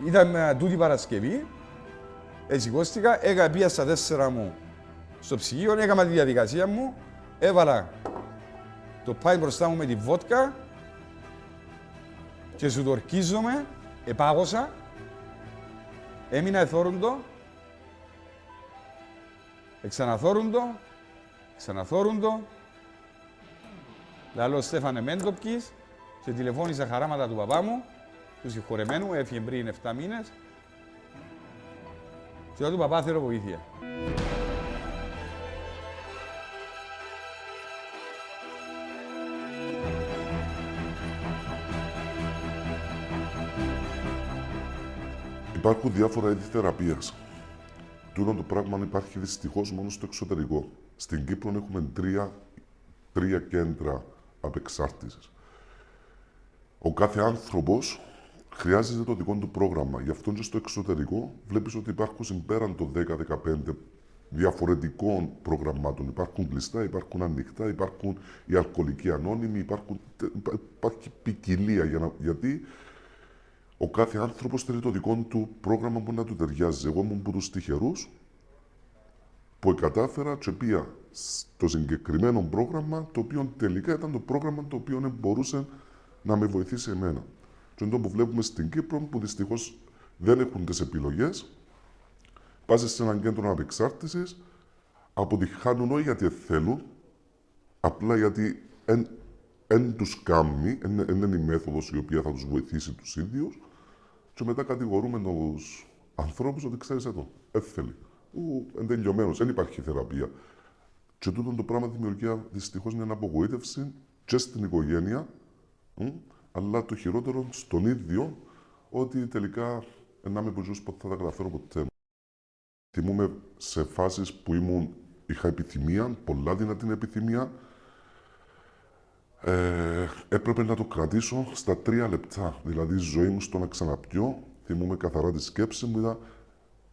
Ήταν τούτη Παρασκευή, σηκώστηκα, πήγα στα 4 μου στο ψυγείο, έκανα τη διαδικασία μου, έβαλα το πάι μπροστά μου με τη βότκα και σου το ορκίζομαι, επάγωσα, έμεινα εθόρουντο, ξαναθόρουντο, λαλό Στέφανε μεν το πκείς και τηλεφώνησα χαράματα του παπά μου, του συγχωρεμένου, έφυγε πριν 7 μήνες και λέω του παπά θέλω βοήθεια. Υπάρχουν διάφορα είδη θεραπείας. Τούτο το πράγμα υπάρχει δυστυχώς μόνο στο εξωτερικό. Στην Κύπρο έχουμε τρία κέντρα απεξάρτησης. Ο κάθε άνθρωπος χρειάζεται το δικό του πρόγραμμα. Γι' αυτό και στο εξωτερικό βλέπεις ότι υπάρχουν πέραν των 10-15 διαφορετικών προγραμμάτων. Υπάρχουν κλειστά, υπάρχουν ανοιχτά, υπάρχουν οι αλκοολικοί ανώνυμοι, υπάρχει ποικιλία. Γιατί ο κάθε άνθρωπος θέλει το δικό του πρόγραμμα που να του ταιριάζει. Εγώ ήμουν από τους τυχερούς που κατάφερα και πήγα στο συγκεκριμένο πρόγραμμα, το οποίο τελικά ήταν το πρόγραμμα το οποίο μπορούσε να με βοηθήσει εμένα. Και είναι το που βλέπουμε στην Κύπρο, που δυστυχώς δεν έχουν τις επιλογές. Πας σε έναν κέντρο απεξάρτησης, αποτυχάνουν όχι γιατί θέλουν, απλά γιατί δεν τους κάνει, δεν είναι η μέθοδος η οποία θα τους βοηθήσει τους ίδιους, και μετά κατηγορούμε τους ανθρώπους ότι ξέρεις εδώ, θέλει. Είναι τελειωμένος, δεν υπάρχει θεραπεία. Και τούτο το πράγμα δημιουργεί δυστυχώς μια απογοήτευση και στην οικογένεια, αλλά το χειρότερο στον ίδιο, ότι τελικά να είμαι που θα τα καταφέρω ποτέ. Θυμούμαι σε φάσεις που είχα επιθυμία, πολλά δυνατή επιθυμία, έπρεπε να το κρατήσω στα 3 λεπτά. Δηλαδή, η ζωή μου στο να ξαναπιώ, θυμούμαι καθαρά τη σκέψη μου, είδα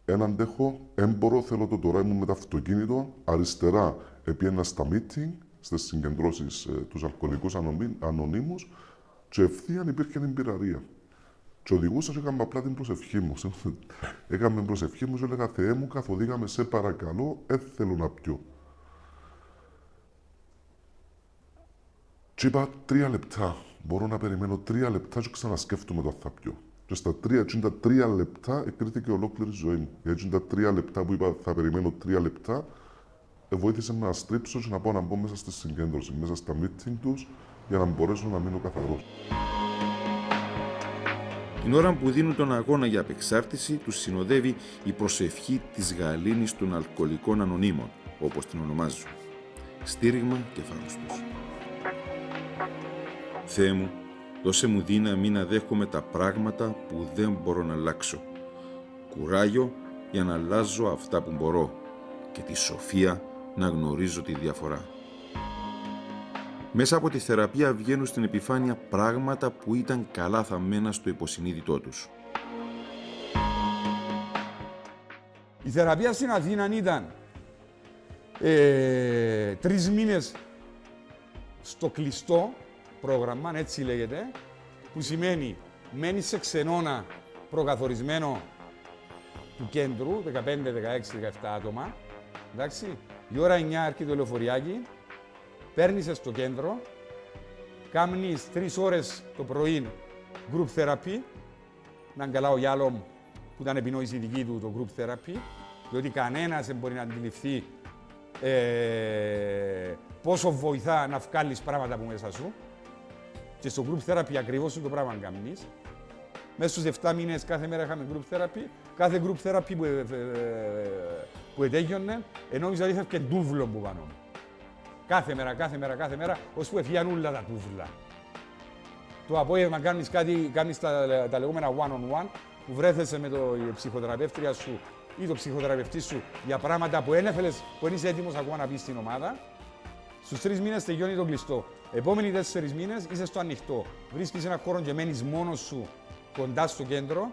έναν αντέχω, έμπορω, θέλω το τώρα, ήμουν με το αυτοκίνητο, αριστερά επήγαινα στα meeting, στις συγκεντρώσεις τους αλκοολικούς ανωνύμους, και ευθείαν υπήρχε την πυραρία. Και οδηγούσα και έκανα απλά την προσευχή μου. Έκανα την προσευχή μου και έλεγα, Θεέ μου, καθοδήγαμε, σε παρακαλώ, θέλω να πιω. Και είπα 3 λεπτά. Μπορώ να περιμένω 3 λεπτά και ξανασκέφτομαι το αν θα πιω. Και στα 3 λεπτά εκκρίθηκε ολόκληρη ζωή μου. Γιατί τα 3 λεπτά που είπα θα περιμένω 3 λεπτά, βοήθησε να στρίψω και να πάω να μπω μέσα στη συγκέντρωση, μέσα στα meeting τους, για να μπορέσω να μείνω καθαρός. Την ώρα που δίνουν τον αγώνα για απεξάρτηση, τους συνοδεύει η προσευχή της γαλήνης των αλκοολικών ανωνύμων, όπως την ονομάζουν. Στήριγμα κεφάλους τους. Θεέ μου, δώσε μου δύναμη να δέχομαι τα πράγματα που δεν μπορώ να αλλάξω. Κουράγιο για να αλλάζω αυτά που μπορώ και τη σοφία να γνωρίζω τη διαφορά. Μέσα από τη θεραπεία βγαίνουν στην επιφάνεια πράγματα που ήταν καλά θαμμένα στο υποσυνείδητό τους. Η θεραπεία στην Αθήνα ήταν 3 μήνες στο κλειστό πρόγραμμα, έτσι λέγεται, που σημαίνει μένεις σε ξενώνα προκαθορισμένο του κέντρου, 15, 16, 17 άτομα, εντάξει. Η ώρα 9 έρχεται το λεωφοριάκι, παίρνεις στο κέντρο, κάνεις 3 ώρες το πρωί group therapy, να καλά ο Γιάλομ που ήταν επινόηση δική του το group therapy, διότι κανένας δεν μπορεί να αντιληφθεί πόσο βοηθά να βγάλεις πράγματα από μέσα σου. Και στο group therapy ακριβώς το πράγμα κάνεις. Μέσα στους 7 μήνες κάθε μέρα είχαμε group therapy. Κάθε group therapy που ετέγιονε, νόμιζα ότι είχα ντούβλο που πάνω. Κάθε μέρα, ώσπου έφυγαν όλα τα τούβλα. Το απόγευμα κάνεις τα λεγόμενα one-on-one, που βρέθεσαι με η ψυχοθεραπεύτρια σου ή το ψυχοθεραπευτή σου για πράγματα που ένεφελες, που είσαι έτοιμος ακόμα να πεις στην ομάδα. Στους 3 μήνες τελειώνει το κλειστό. Επόμενοι 4 μήνες είσαι στο ανοιχτό. Βρίσκεις ένα χώρο και μένεις μόνος σου κοντά στο κέντρο.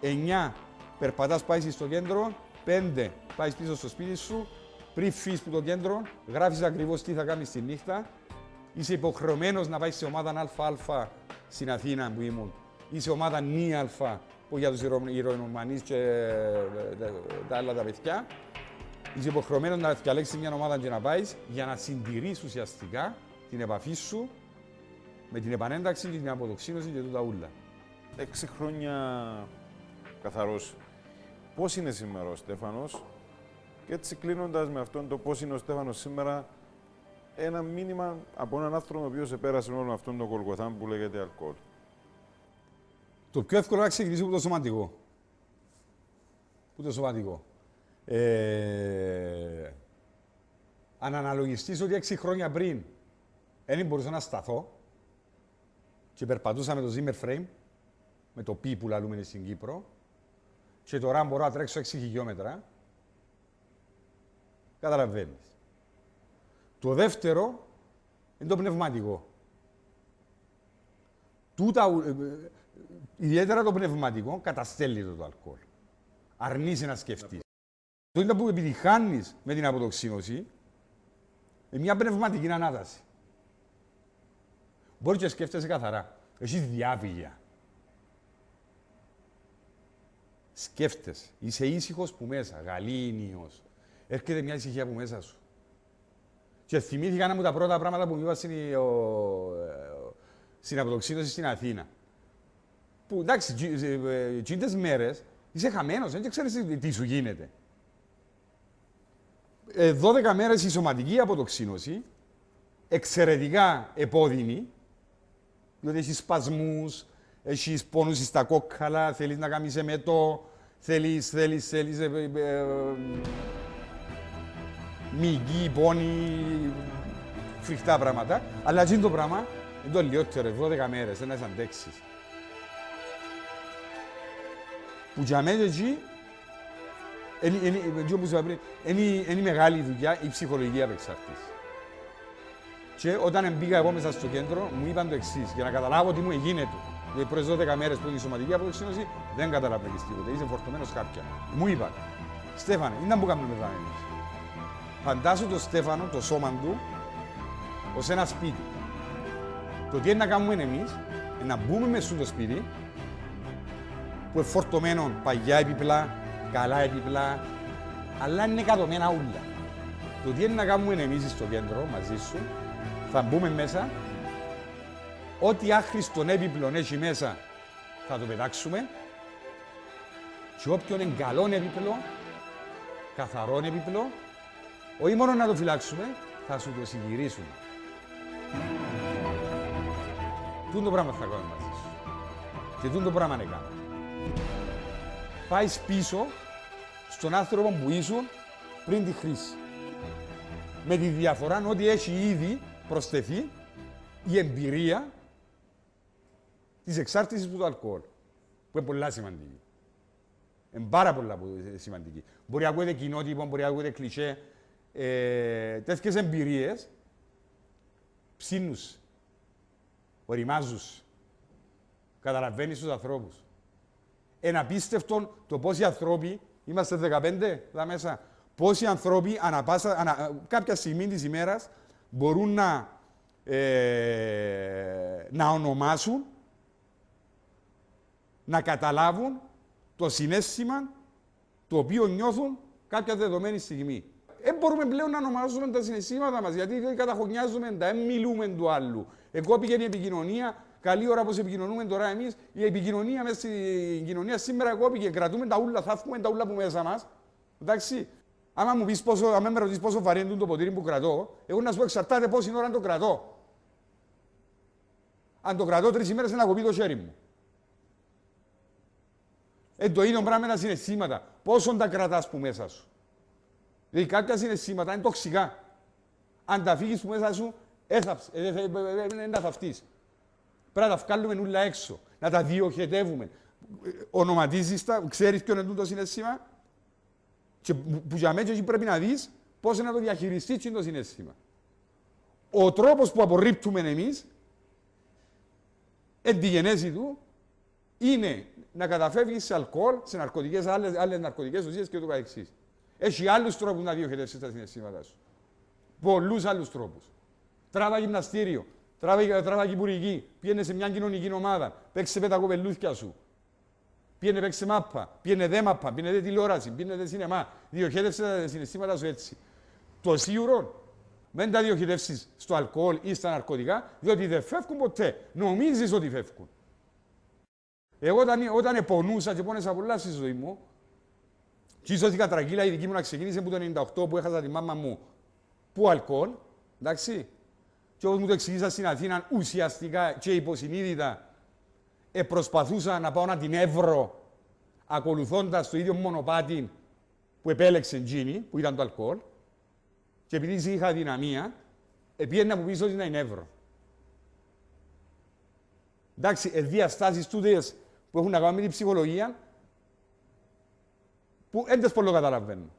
9 περπατάς, πάει στο κέντρο. 5 πάει πίσω στο σπίτι σου. Πριν φύγεις από το κέντρο, γράφεις ακριβώς τι θα κάνεις τη νύχτα. Είσαι υποχρεωμένος να πάει σε ομάδα ΑΑ στην Αθήνα που ήμουν. Είσαι ομάδα ΝΙΑ που για τους ηρωινομανείς και τα άλλα τα παιδιά. Είσαι υποχρεωμένος να διαλέξεις μια ομάδα και να πάεις για να συντηρείς ουσιαστικά την επαφή σου με την επανένταξη και την αποδοξίνωση και τούτα ούλα. 6 χρόνια καθαρός. Πώς είναι σήμερα ο Στέφανος? Και έτσι κλείνοντας με αυτόν το πώς είναι ο Στέφανος σήμερα, ένα μήνυμα από έναν άνθρωπο ο οποίος επέρασε όλο αυτόν τον Γολγοθά που λέγεται αλκοόλ. Το πιο εύκολο να ξεκινήσει από το σωματικό. Που το σωματικό. Αν αναλογιστείς ότι 6 χρόνια πριν δεν μπορούσα να σταθώ και περπατούσα με το Zimmer Frame, με το πι που λαλούμε στην Κύπρο, και τώρα μπορώ να τρέξω 6 χιλιόμετρα, καταλαβαίνεις. Το δεύτερο είναι το πνευματικό. Ιδιαίτερα το πνευματικό καταστέλει το αλκοόλ. Αρνείσαι να σκεφτείς. Το είναι που επιτυχάνεις με την αποδοξίνωση, μια πνευματική ανάταση. Μπορείς και σκέφτεσαι καθαρά. Έχεις διάβγεια. Σκέφτεσαι. Είσαι ήσυχος που μέσα, γαλήνιος. Έρχεται μια ησυχία από μέσα σου. Και θυμήθηκα να μου τα πρώτα πράγματα που μου είπα στην αποδοξίνωση στην Αθήνα. Που εντάξει, εκείνες μέρες είσαι χαμένος, δεν ξέρεις τι σου γίνεται. 12 μέρες η σωματική αποτοξίνωση, εξαιρετικά επώδυνη, διότι έχεις σπασμούς, έχεις πόνους στα κόκκαλα, θέλεις να κάνεις εμετό, θέλεις μυγή, πόνη, φρικτά πράγματα. Αλλά αυτό το πράγμα είναι το λιότερο, 12 μέρες, δεν να αντέξεις. Που για μένα εκεί, είναι η μεγάλη δουλειά η ψυχολογική απεξάρτηση. Και όταν μπήκα εγώ μέσα στο κέντρο, μου είπαν το εξής, για να καταλάβω τι μου γίνεται. Οι πρώτες 12 μέρες που είναι η σωματική αποδοξίνωση, δεν καταλαβαίνεις τίποτα, είσαι φορτωμένος χάπια. Μου είπαν, Στέφανε, ήταν που κάνουμε μετά εμείς. Φαντάσου τον Στέφανο, το σώμα του, ως ένα σπίτι. Το τι είναι να κάνουμε εμείς, είναι να μπούμε μέσα στο σπίτι, που είναι φορτωμένο παγιά επιπλά, καλά επιπλά, αλλά είναι κατωμένα ούλα. Το τι είναι να κάνουμε εμείς στο κέντρο, μαζί σου, θα μπούμε μέσα, ό,τι άχρηστον έπιπλον έχει μέσα, θα το πετάξουμε και όποιον είναι καλό επίπλο, καθαρό επίπλο, όχι μόνο να το φυλάξουμε, θα σου το συγκυρίσουμε. Τούν το πράγμα θα κάνουμε μαζί σου. Και τούν το πράγμα να κάνουμε. Πάει πίσω στον άνθρωπο που ήσουν πριν τη χρήση. Με τη διαφορά ότι έχει ήδη προσθεθεί η εμπειρία της εξάρτησης από το αλκοόλ, που είναι πολλά σημαντική. Είναι πάρα πολλά σημαντική. Μπορεί να ακούγεται κοινότυπο, μπορεί να ακούγεται κλισέ. Τέτοιες εμπειρίες ψήνους, οριμάζους. Καταλαβαίνεις τους ανθρώπους. Είναι απίστευτο το πόσοι άνθρωποι, είμαστε 15 εδώ μέσα, πόσοι άνθρωποι κάποια στιγμή της ημέρας μπορούν να ονομάσουν, να καταλάβουν το συναίσθημα το οποίο νιώθουν κάποια δεδομένη στιγμή. Δεν μπορούμε πλέον να ονομάζουμε τα συναισθήματα μας, γιατί δεν καταχωνιάζουμε τα, δεν μιλούμε του άλλου. Εγώ πήγαινε η επικοινωνία, καλή ώρα όπως επικοινωνούμε τώρα εμείς, η επικοινωνία μέσα στην κοινωνία σήμερα εγώ πήγε, κρατούμε τα ούλα, θαύουμε τα ούλα που μέσα μας. Εντάξει, άμα μου πεις άμα με ρωτήσεις πόσο βαρύ είναι το ποτήρι που κρατώ, εγώ να σου πω εξαρτάται πόση ώρα το κρατώ. Αν το κρατώ 3 ημέρες να κοπεί το χέρι μου. Το ίδιο πράγμα με τα συναισθήματα. Πόσο τα κρατάς που μέσα σου. Δηλαδή κάποια συναισθήματα είναι τοξικά. Αν τα φύγεις που μέσα σου, δεν τα θαυτείς. Πρέπει να τα βγάλουμε όλα έξω. Να τα διοχετεύουμε. Ονοματίζεις τα, ξέρεις ποιο είναι το συναίσθημα. Και που για μένα πρέπει να δεις πώς να το διαχειριστείς το συναίσθημα. Ο τρόπος που απορρίπτουμε εμείς, εν τη γενέση του, είναι να καταφεύγεις σε αλκοόλ, σε ναρκωτικές, άλλες ναρκωτικές ουσίες και ούτω καθεξής. Έχει άλλους τρόπους να διοχετεύσεις τα συναισθήματά σου. Πολλούς άλλους τρόπους. Τράβα γυμναστήριο, τράβα κυπουρική, πήγαινε σε μια κοινωνική ομάδα, παίξε με τα κοπελούθια σου. Πήγαινε παίξε μάπα, πήγαινε δε μάπα, πήγαινε δε τηλεόραση, πήγαινε δε σινεμά. Διοχέτευσε τα συναισθήματα σου έτσι. Το σίγουρο δεν τα διοχετεύσεις στο αλκοόλ ή στα ναρκωτικά, διότι δεν φεύγουν ποτέ. Νομίζεις ότι φεύγουν. Εγώ όταν επονούσα και πόνεσα πολλά στη ζωή μου, και ίσως η κατραγγύλα η δική μου να ξεκίνησε από το 98 που έχασα τη μάμα μου που αλκοόλ, εντάξει. Και όπως μου το εξηγήσα στην Αθήνα, ουσιαστικά και υποσυνείδητα προσπαθούσα να πάω να την έβρω ακολουθώντας το ίδιο μονοπάτι που επέλεξε Τζίνι, που ήταν το αλκοόλ, και επειδή είχα δυναμία, πήγαινε από πίσω ότι να είναι έβρω. Εντάξει, διαστάσεις τούτες που έχουν να κάνουν με την ψυχολογία, που δεν τις πολύ καταλαβαίνουν.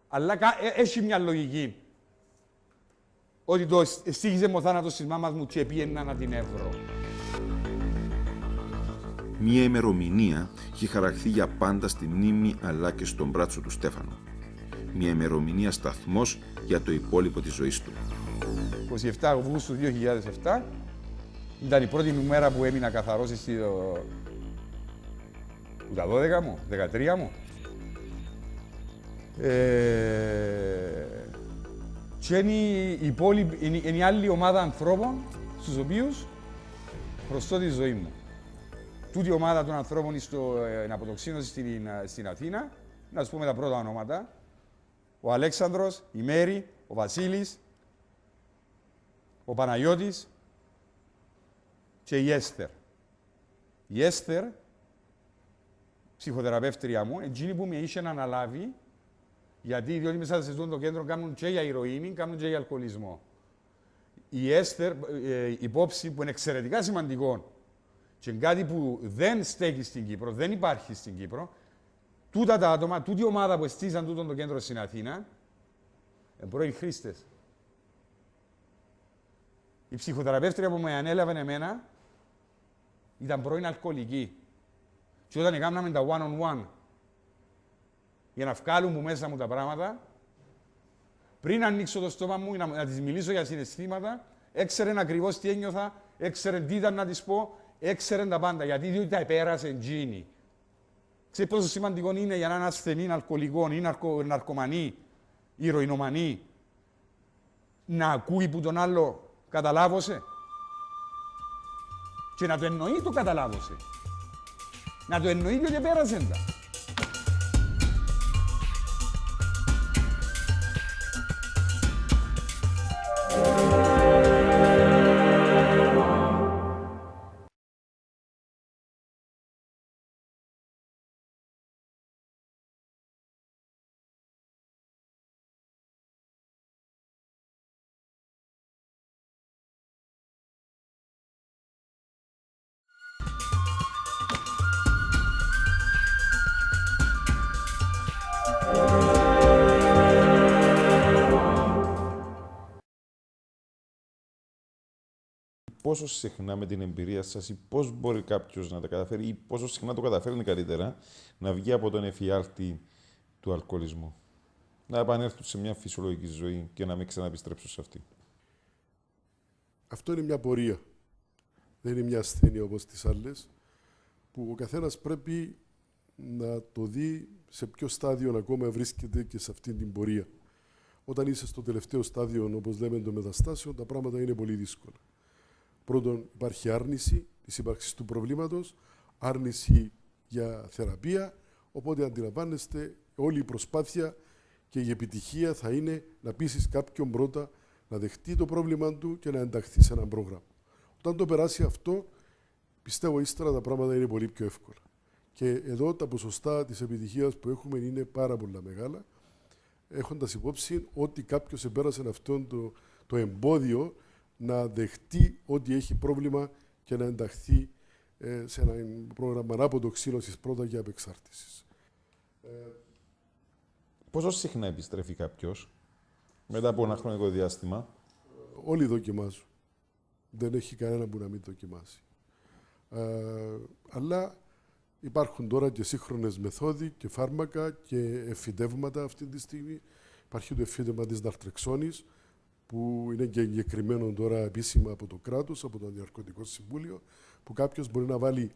Αλλά έχει μια λογική. Ότι το στήχιζε μου ο θάνατος της μάμας μου και πήγαινα να την έβρω. Μία ημερομηνία είχε χαραχθεί για πάντα στη μνήμη αλλά και στον μπράτσο του Στέφανου. Μία ημερομηνία σταθμός για το υπόλοιπο της ζωής του. 27 Αυγούστου 2007 ήταν η πρώτη μου μέρα που έμεινα καθαρός τα 12 μου, 13 μου. Και είναι η άλλη ομάδα ανθρώπων στους οποίους χρωστώ τη ζωή μου. Τούτη η ομάδα των ανθρώπων στην αποτοξίνωση στην Αθήνα, να σας πούμε τα πρώτα ονόματα. Ο Αλέξανδρος, η Μέρη, ο Βασίλης, ο Παναγιώτης και η Έστερ. Η Έστερ, ψυχοθεραπεύτρια μου, εκείνη που με είχε να αναλάβει, διότι μέσα σε αυτό το κέντρο κάνουν και για ηρωίνη, κάνουν και για αλκοολισμό. Η Έστερ, υπόψη που είναι εξαιρετικά σημαντικό και κάτι που δεν στέκει στην Κύπρο, δεν υπάρχει στην Κύπρο, τούτα τα άτομα, τούτη η ομάδα που εστίσαν τούτο το κέντρο στην Αθήνα, πρώην χρήστες. Η ψυχοθεραπεύτρια που με ανέλαβε εμένα ήταν πρώην αλκοολική. Και όταν έκαναμε τα one-on-one για να βγάλουν που μέσα μου τα πράγματα, πριν ανοίξω το στόμα μου να της μιλήσω για συναισθήματα, έξερε ακριβώς τι ένιωθα, έξερε τι ήταν να της πω, έξερε τα πάντα, διότι τα επέρασε εκείνη. Ξέρεις πόσο σημαντικό είναι για έναν ασθενή αλκοολικό ή ναρκωμανή, ηρωινομανή, να ακούει που τον άλλο καταλάβωσε και να το εννοεί το καταλάβωσε. Να το εννοεί και πέρασε τα. Πόσο συχνά με την εμπειρία σας ή πώς μπορεί κάποιος να τα καταφέρει ή πόσο συχνά το καταφέρνει καλύτερα να βγει από τον εφιάλτη του αλκοολισμού. Να επανέλθουν σε μια φυσιολογική ζωή και να μην ξαναεπιστρέψουν σε αυτή. Αυτό είναι μια πορεία. Δεν είναι μια ασθένεια όπως τις άλλες, που ο καθένας πρέπει να το δει σε ποιο στάδιο ακόμα βρίσκεται και σε αυτή την πορεία. Όταν είσαι στο τελευταίο στάδιο, όπως λέμε, των μεταστάσεων, τα πράγματα είναι πολύ δύσκολα. Πρώτον, υπάρχει άρνηση της ύπαρξης του προβλήματος, άρνηση για θεραπεία, οπότε αντιλαμβάνεστε όλη η προσπάθεια και η επιτυχία θα είναι να πείσεις κάποιον πρώτα να δεχτεί το πρόβλημα του και να ενταχθεί σε ένα πρόγραμμα. Όταν το περάσει αυτό, πιστεύω ύστερα τα πράγματα είναι πολύ πιο εύκολα. Και εδώ τα ποσοστά της επιτυχίας που έχουμε είναι πάρα πολλά μεγάλα, έχοντας υπόψη ότι κάποιος επέρασε αυτό το εμπόδιο να δεχτεί ότι έχει πρόβλημα και να ενταχθεί σε ένα πρόγραμμα αποτοξίνωσης πρώτα και απεξάρτησης. Πόσο συχνά επιστρέφει κάποιος μετά από ένα χρονικό διάστημα? Όλοι δοκιμάζουν. Δεν έχει κανένα που να μην δοκιμάσει. Αλλά υπάρχουν τώρα και σύγχρονες μεθόδοι και φάρμακα και εφηδεύματα αυτή τη στιγμή. Υπάρχει το εφήδευμα της ναλτρεξόνης, που είναι και εγκεκριμένο τώρα επίσημα από το κράτος, από το Ναρκωτικό Συμβούλιο, που κάποιος μπορεί να βάλει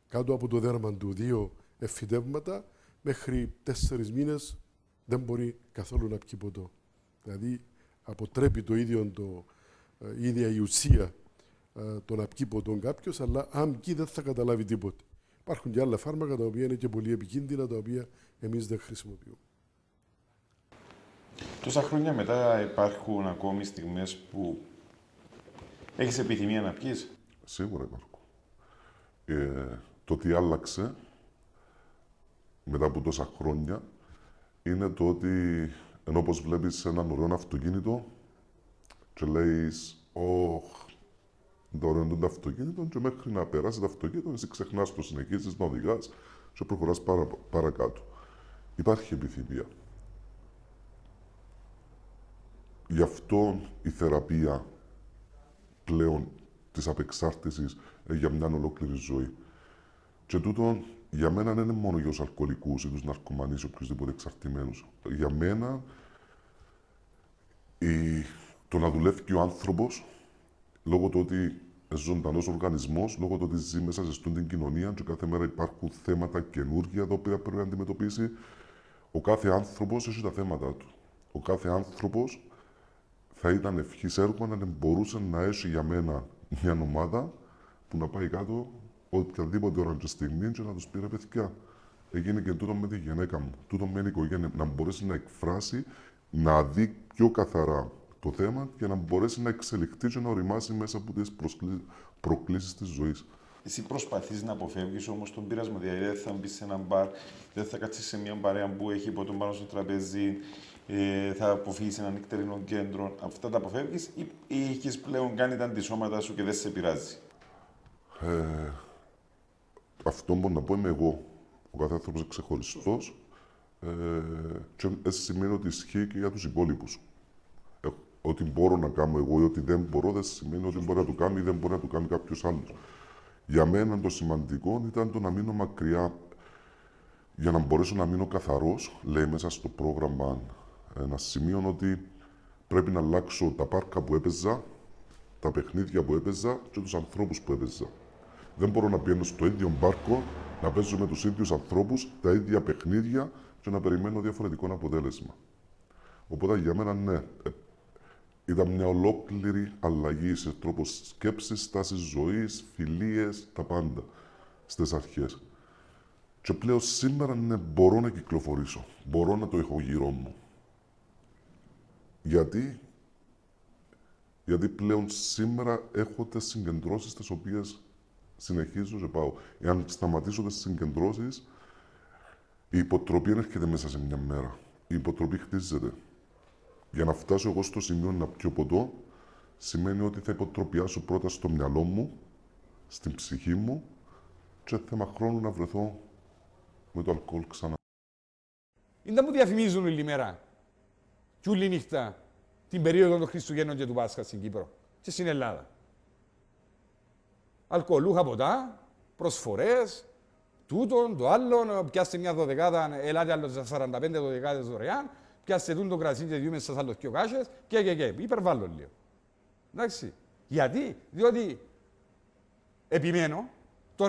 κάτω από το δέρμα του 2 εφηδεύματα, μέχρι 4 μήνες δεν μπορεί καθόλου να πιει ποτό. Δηλαδή αποτρέπει το ίδιο η ίδια η ουσία το να πιει ποτό κάποιος, αλλά αν πιει δεν θα καταλάβει τίποτε. Υπάρχουν και άλλα φάρμακα τα οποία είναι και πολύ επικίνδυνα, τα οποία εμείς δεν χρησιμοποιούμε. Τόσα χρόνια μετά υπάρχουν ακόμη στιγμές που έχεις επιθυμία να πιεις? Σίγουρα υπάρχουν. Το τι άλλαξε μετά από τόσα χρόνια είναι το ότι ενώ όπως βλέπεις έναν ωραίο αυτοκίνητο και λέεις «Ωχ, το ωραίο το αυτοκίνητο» και μέχρι να περάσει το αυτοκίνητο εσύ ξεχνάς το, συνεχίζεις να οδηγάς και προχωράς παρακάτω. Υπάρχει επιθυμία. Γι' αυτό η θεραπεία πλέον της απεξάρτησης για μια ολόκληρη ζωή. Και τούτο για μένα δεν είναι μόνο για τους αλκοολικούς ή τους ναρκωμανείς ή οποιουσδήποτε εξαρτημένους. Για μένα το να δουλεύει και ο άνθρωπος λόγω του ότι ζωντανός οργανισμός, λόγω του ότι ζει μέσα σε αυτήν την κοινωνία και κάθε μέρα υπάρχουν θέματα καινούργια τα οποία πρέπει να αντιμετωπίσει, ο κάθε άνθρωπος έχει τα θέματα του. Ο κάθε άνθρωπος θα ήταν ευχής έργο αν μπορούσε να έχει για μένα μια ομάδα που να πάει κάτω οποιαδήποτε ώρα και στιγμή και να τους πει «Ρε παιδιά, έγινε και τούτο με τη γυναίκα μου, τούτο με την οικογένεια», να μπορέσει να εκφράσει, να δει πιο καθαρά το θέμα και να μπορέσει να εξελιχθεί και να οριμάσει μέσα από τις προκλήσεις της ζωής. Εσύ προσπαθείς να αποφεύγεις όμως τον πειρασμό. Δηλαδή, δεν θα μπεις σε ένα μπαρ, δεν θα κάτσεις σε μια παρέα που έχει ποτέ πάνω στο τραπέζι, θα αποφύγεις ένα νυχτερινό κέντρο. Αυτά τα αποφεύγεις ή έχεις πλέον κάνει τα αντισώματα σου και δεν σε πειράζει? Αυτό μπορώ να πω είμαι εγώ. Ο κάθε άνθρωπος είναι ξεχωριστός και έτσι σημαίνει ότι ισχύει και για τους υπόλοιπους. Ό,τι μπορώ να κάνω εγώ ή ό,τι δεν μπορώ, δεν σημαίνει ότι μπορεί να το κάνει ή δεν μπορεί να το κάνει κάποιος άλλος. Για μένα το σημαντικό ήταν το να μείνω μακριά. Για να μπορέσω να μείνω καθαρός, λέει μέσα στο πρόγραμμα ένα σημείο ότι πρέπει να αλλάξω τα πάρκα που έπαιζα, τα παιχνίδια που έπαιζα και τους ανθρώπους που έπαιζα. Δεν μπορώ να πηγαίνω στο ίδιο πάρκο, να παίζω με τους ίδιους ανθρώπους, τα ίδια παιχνίδια και να περιμένω διαφορετικό αποτέλεσμα. Οπότε για μένα ναι, ήταν μια ολόκληρη αλλαγή σε τρόπο σκέψης, στάσης ζωής, φιλίες, τα πάντα στις αρχές. Και πλέον σήμερα ναι, μπορώ να κυκλοφορήσω. Μπορώ να το έχω γύρω μου. Γιατί πλέον σήμερα έχω τις συγκεντρώσεις τις οποίες συνεχίζω και πάω. Εάν σταματήσω τις συγκεντρώσεις, η υποτροπή δεν έρχεται μέσα σε μια μέρα. Η υποτροπή χτίζεται. Για να φτάσω εγώ στο σημείο να πιω ποτό, σημαίνει ότι θα υποτροπιάσω πρώτα στο μυαλό μου, στην ψυχή μου και θέμα χρόνου να βρεθώ με το αλκοόλ ξανά. Είναι που διαφημίζουν όλη μέρα και όλη νύχτα την περίοδο των Χριστουγέννων και του Πάσχα στην Κύπρο και στην Ελλάδα. Αλκοολούχα ποτά, προσφορές, τούτον, το άλλον, πιάστε μια δωδεκάδα, ελάτε άλλο 45 δωδεκάδες δωρεάν, πιάστε τούτον το κρασί και διούμε σας άλλους δυο κάσες και. Υπερβάλλω λίγο. Εντάξει. Γιατί, διότι επιμένω, το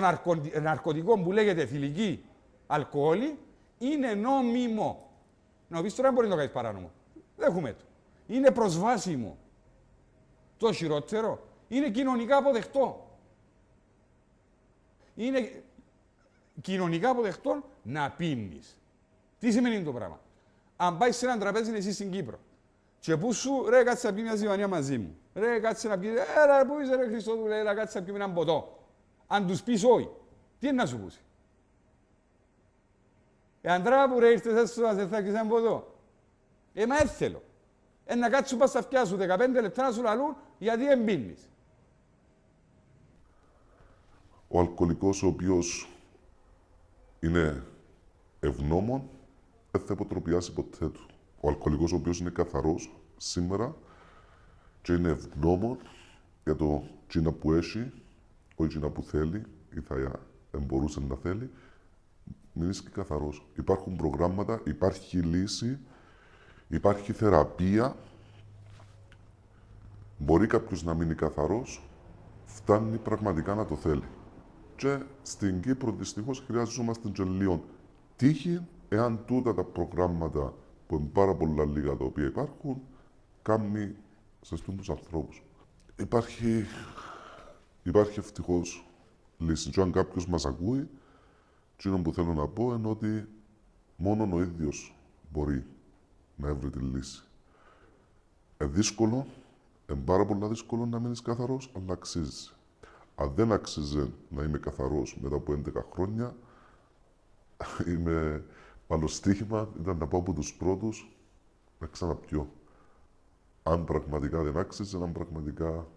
ναρκωτικό που λέγεται θηλυκή αλκοόλη είναι νόμιμο. Να πεις τώρα μπορεί να το κάνεις παράνομο. Δέχομαι το. Είναι προσβάσιμο. Το χειρότερο είναι κοινωνικά αποδεκτό. Είναι κοινωνικά αποδεκτό να πίνεις. Τι σημαίνει το πράγμα. Αν πάει σε έναν τραπέζι εσύ στην Κύπρο και πού σου, ρε κάτσε να πει μια ζυμανία μαζί μου. Ρε κάτσε να πει, ρε πού είσαι ρε Χριστόδουλε, ρε κάτσε να πει έναν ποτό. Αν τους πεις όχι, τι είναι να σου πούσει. Εάν τράβα που ρε ήρθες έστω να σε θάκεις έναν ποτό. Μα έθελω. Να κάτσουν πας στα αυτιά σου 15 λεπτά να σου λαλούν γιατί δεν πίνεις. Ο αλκοολικός ο οποίος είναι ευγνώμων δεν θα υποτροπιάσει ποτέ του. Ο αλκοολικός ο οποίος είναι καθαρός σήμερα και είναι ευγνώμων για το τσίνα που έχει, όχι τσίνα που θέλει ή θα μπορούσε να θέλει, μην είσαι και καθαρός. Υπάρχουν προγράμματα, υπάρχει λύση, υπάρχει θεραπεία. Μπορεί κάποιος να μείνει καθαρός, φτάνει πραγματικά να το θέλει. Και στην Κύπρο δυστυχώς χρειάζομαστε και λίγο τύχη, εάν τούτα τα προγράμματα που είναι πάρα πολλά λίγα τα οποία υπάρχουν, κάνει σε αυτούς τους ανθρώπους. Υπάρχει ευτυχώς λύση. Και αν κάποιος μας ακούει, εκείνο που θέλω να πω είναι ότι μόνο ο ίδιος μπορεί να βρει τη λύση. Δύσκολο, πάρα πολύ δύσκολο να μείνεις καθαρός, αλλά αξίζει. Αν δεν άξιζε να είμαι καθαρός μετά από 11 χρόνια, είμαι πάνω στοίχημα, ήταν να πάω από τους πρώτους να ξαναπιώ. Αν πραγματικά δεν άξιζε, αν πραγματικά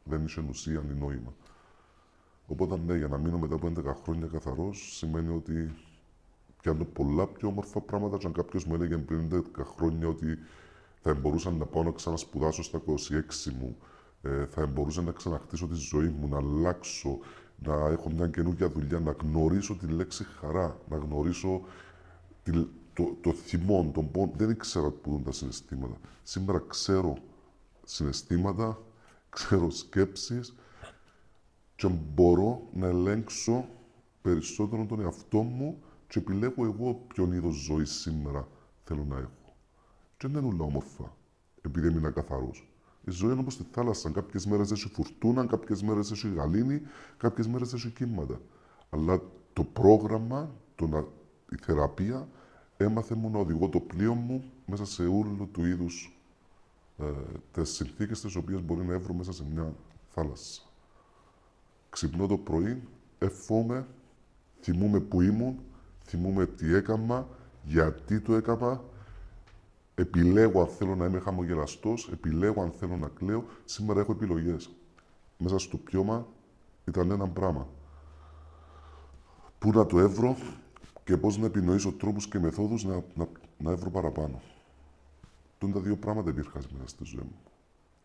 δεν είχε ουσία ή νόημα. Οπότε ναι, για να μείνω μετά από 11 χρόνια καθαρός, σημαίνει ότι πιάνω πολλά πιο όμορφα πράγματα. Και αν κάποιος μου έλεγε πριν 11 χρόνια ότι θα μπορούσα να πάω να ξανασπουδάσω στα 26 μου, θα μπορούσα να ξαναχτίσω τη ζωή μου, να αλλάξω, να έχω μια καινούργια δουλειά, να γνωρίσω τη λέξη χαρά, να γνωρίσω το θυμό, τον πόνο. Δεν ήξερα που δουν τα συναισθήματα. Σήμερα ξέρω συναισθήματα, ξέρω σκέψεις και μπορώ να ελέγξω περισσότερο τον εαυτό μου και επιλέγω εγώ ποιον είδος ζωής σήμερα θέλω να έχω. Και δεν είναι όλα όμορφα, επειδή έμεινα καθαρός. Η ζωή είναι όπως στη θάλασσα. Κάποιες μέρες έχει φουρτούνα, κάποιες μέρες έχει γαλήνη, κάποιες μέρες έχει κύματα. Αλλά το πρόγραμμα, η θεραπεία, έμαθε μου να οδηγώ το πλοίο μου μέσα σε όλου του είδους τις συνθήκες τις οποίες μπορεί να έβρω μέσα σε μια θάλασσα. Ξυπνώ το πρωί, εύχομαι, θυμούμαι που ήμουν, θυμούμαι τι έκανα, γιατί το έκανα. Επιλέγω αν θέλω να είμαι χαμογελαστός, επιλέγω αν θέλω να κλαίω. Σήμερα έχω επιλογές. Μέσα στο πιώμα ήταν ένα πράγμα. Πού να το έβρω και πώς να επινοήσω τρόπους και μεθόδους να έβρω παραπάνω. Τούν τα δύο πράγματα υπήρχαν μέσα στη ζωή μου.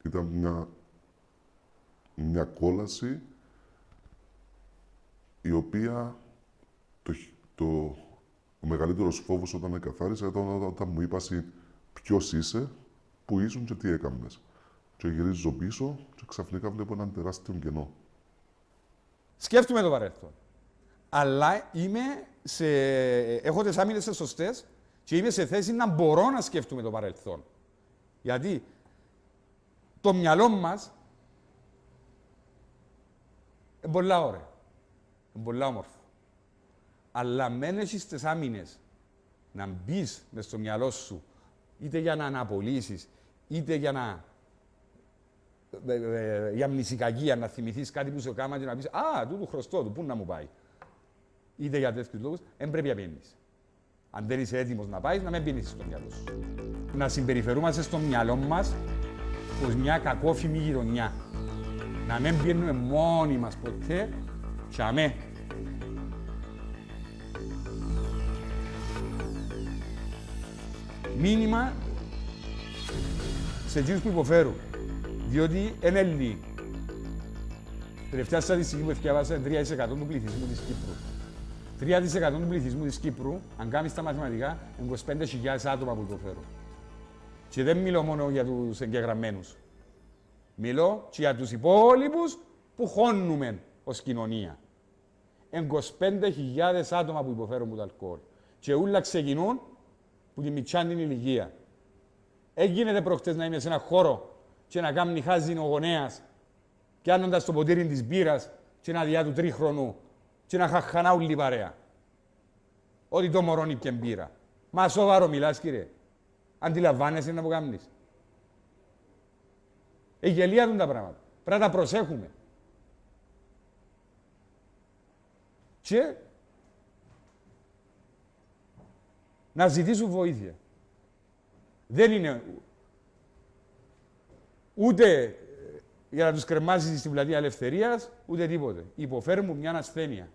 Ήταν μια κόλαση η οποία ο μεγαλύτερος φόβος όταν με καθάρισα ήταν όταν μου είπασαι ποιος είσαι, που ήσουν και τι έκαμες. Και γυρίζω πίσω και ξαφνικά βλέπω έναν τεράστιο κενό. Σκέφτομαι το παρελθόν. Αλλά έχω τις άμυνες σωστές και είμαι σε θέση να μπορώ να σκέφτομαι το παρελθόν. Γιατί το μυαλό μας είναι πολλά ωραία. Είναι πολλά όμορφο. αλλά μένει στις άμυνες να μπει μες στο μυαλό σου, είτε για να αναπολύσεις, είτε για μνησικακία, να θυμηθείς κάτι που σου έκανα και να πεις «Α, τούτου χρωστώ του, πού να μου πάει». Είτε για τέτοιους λόγους, δεν πρέπει να πίνεις. Αν δεν είσαι έτοιμος να πάει, να μην πίνεις στο μυαλό σου. Να συμπεριφερούμαστε στο μυαλό μας ως μια κακόφημη γειτονιά. Να μην πίνουμε μόνοι μας ποτέ και αμέ. Μήνυμα σε εκείνους που υποφέρουν, διότι είναι Έλληνοι. Τελευταία στατιστική που διαβάσα είναι 3% του πληθυσμού της Κύπρου. 3% του πληθυσμού της Κύπρου, αν κάνεις τα μαθηματικά, είναι 25.000 άτομα που υποφέρουν. Και δεν μιλώ μόνο για τους εγγεγραμμένους. Μιλώ και για τους υπόλοιπους που χώνουμε ως κοινωνία. Είναι 25.000 άτομα που υποφέρουν από το αλκοόλ. Και όλα ξεκινούν που τη μητσάν την ηλικία. Έγινε προχτές να είμαι σε ένα χώρο και να κάνει χάζιν ο γονέας, πιάνοντας το ποτήρι της μπύρας και ένα διά του 3χρονου και να χαχανά ούλη παρέα. Ότι το μωρό ήπιε μπύρα. Μα σοβαρό μιλάς, κύριε. Αντιλαμβάνεσαι να που κάνεις. Γελία τα πράγματα. Πρέπει να τα προσέχουμε. Και να ζητήσουν βοήθεια. Δεν είναι ούτε για να τους κρεμάσεις στην πλατεία Ελευθερίας, ούτε τίποτε. Υποφέρουν μια ασθένεια.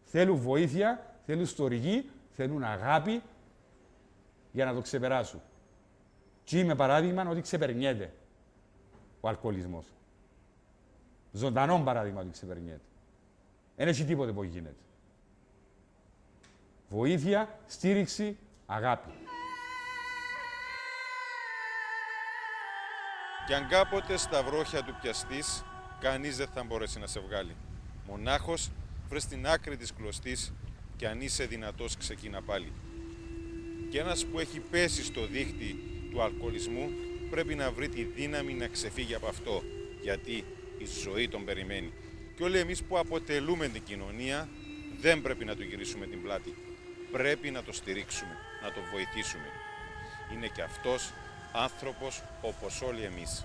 Θέλουν βοήθεια, θέλουν στοργή, θέλουν αγάπη για να το ξεπεράσουν. Και είμαι παράδειγμα ότι ξεπερνιέται ο αλκοολισμός. Ζωντανό παράδειγμα ότι ξεπερνιέται. Δεν έχει τίποτε που γίνεται. Βοήθεια, στήριξη, αγάπη. Κι αν κάποτε στα βρόχια του πιαστείς, κανείς δεν θα μπορέσει να σε βγάλει. Μονάχος βρες την άκρη της κλωστής και αν είσαι δυνατός ξεκίνα πάλι. Και ένας που έχει πέσει στο δίχτυ του αλκοολισμού πρέπει να βρει τη δύναμη να ξεφύγει από αυτό, γιατί η ζωή τον περιμένει. Και όλοι εμείς που αποτελούμε την κοινωνία δεν πρέπει να του γυρίσουμε την πλάτη. Πρέπει να το στηρίξουμε, να το βοηθήσουμε. Είναι και αυτός άνθρωπος όπως όλοι εμείς.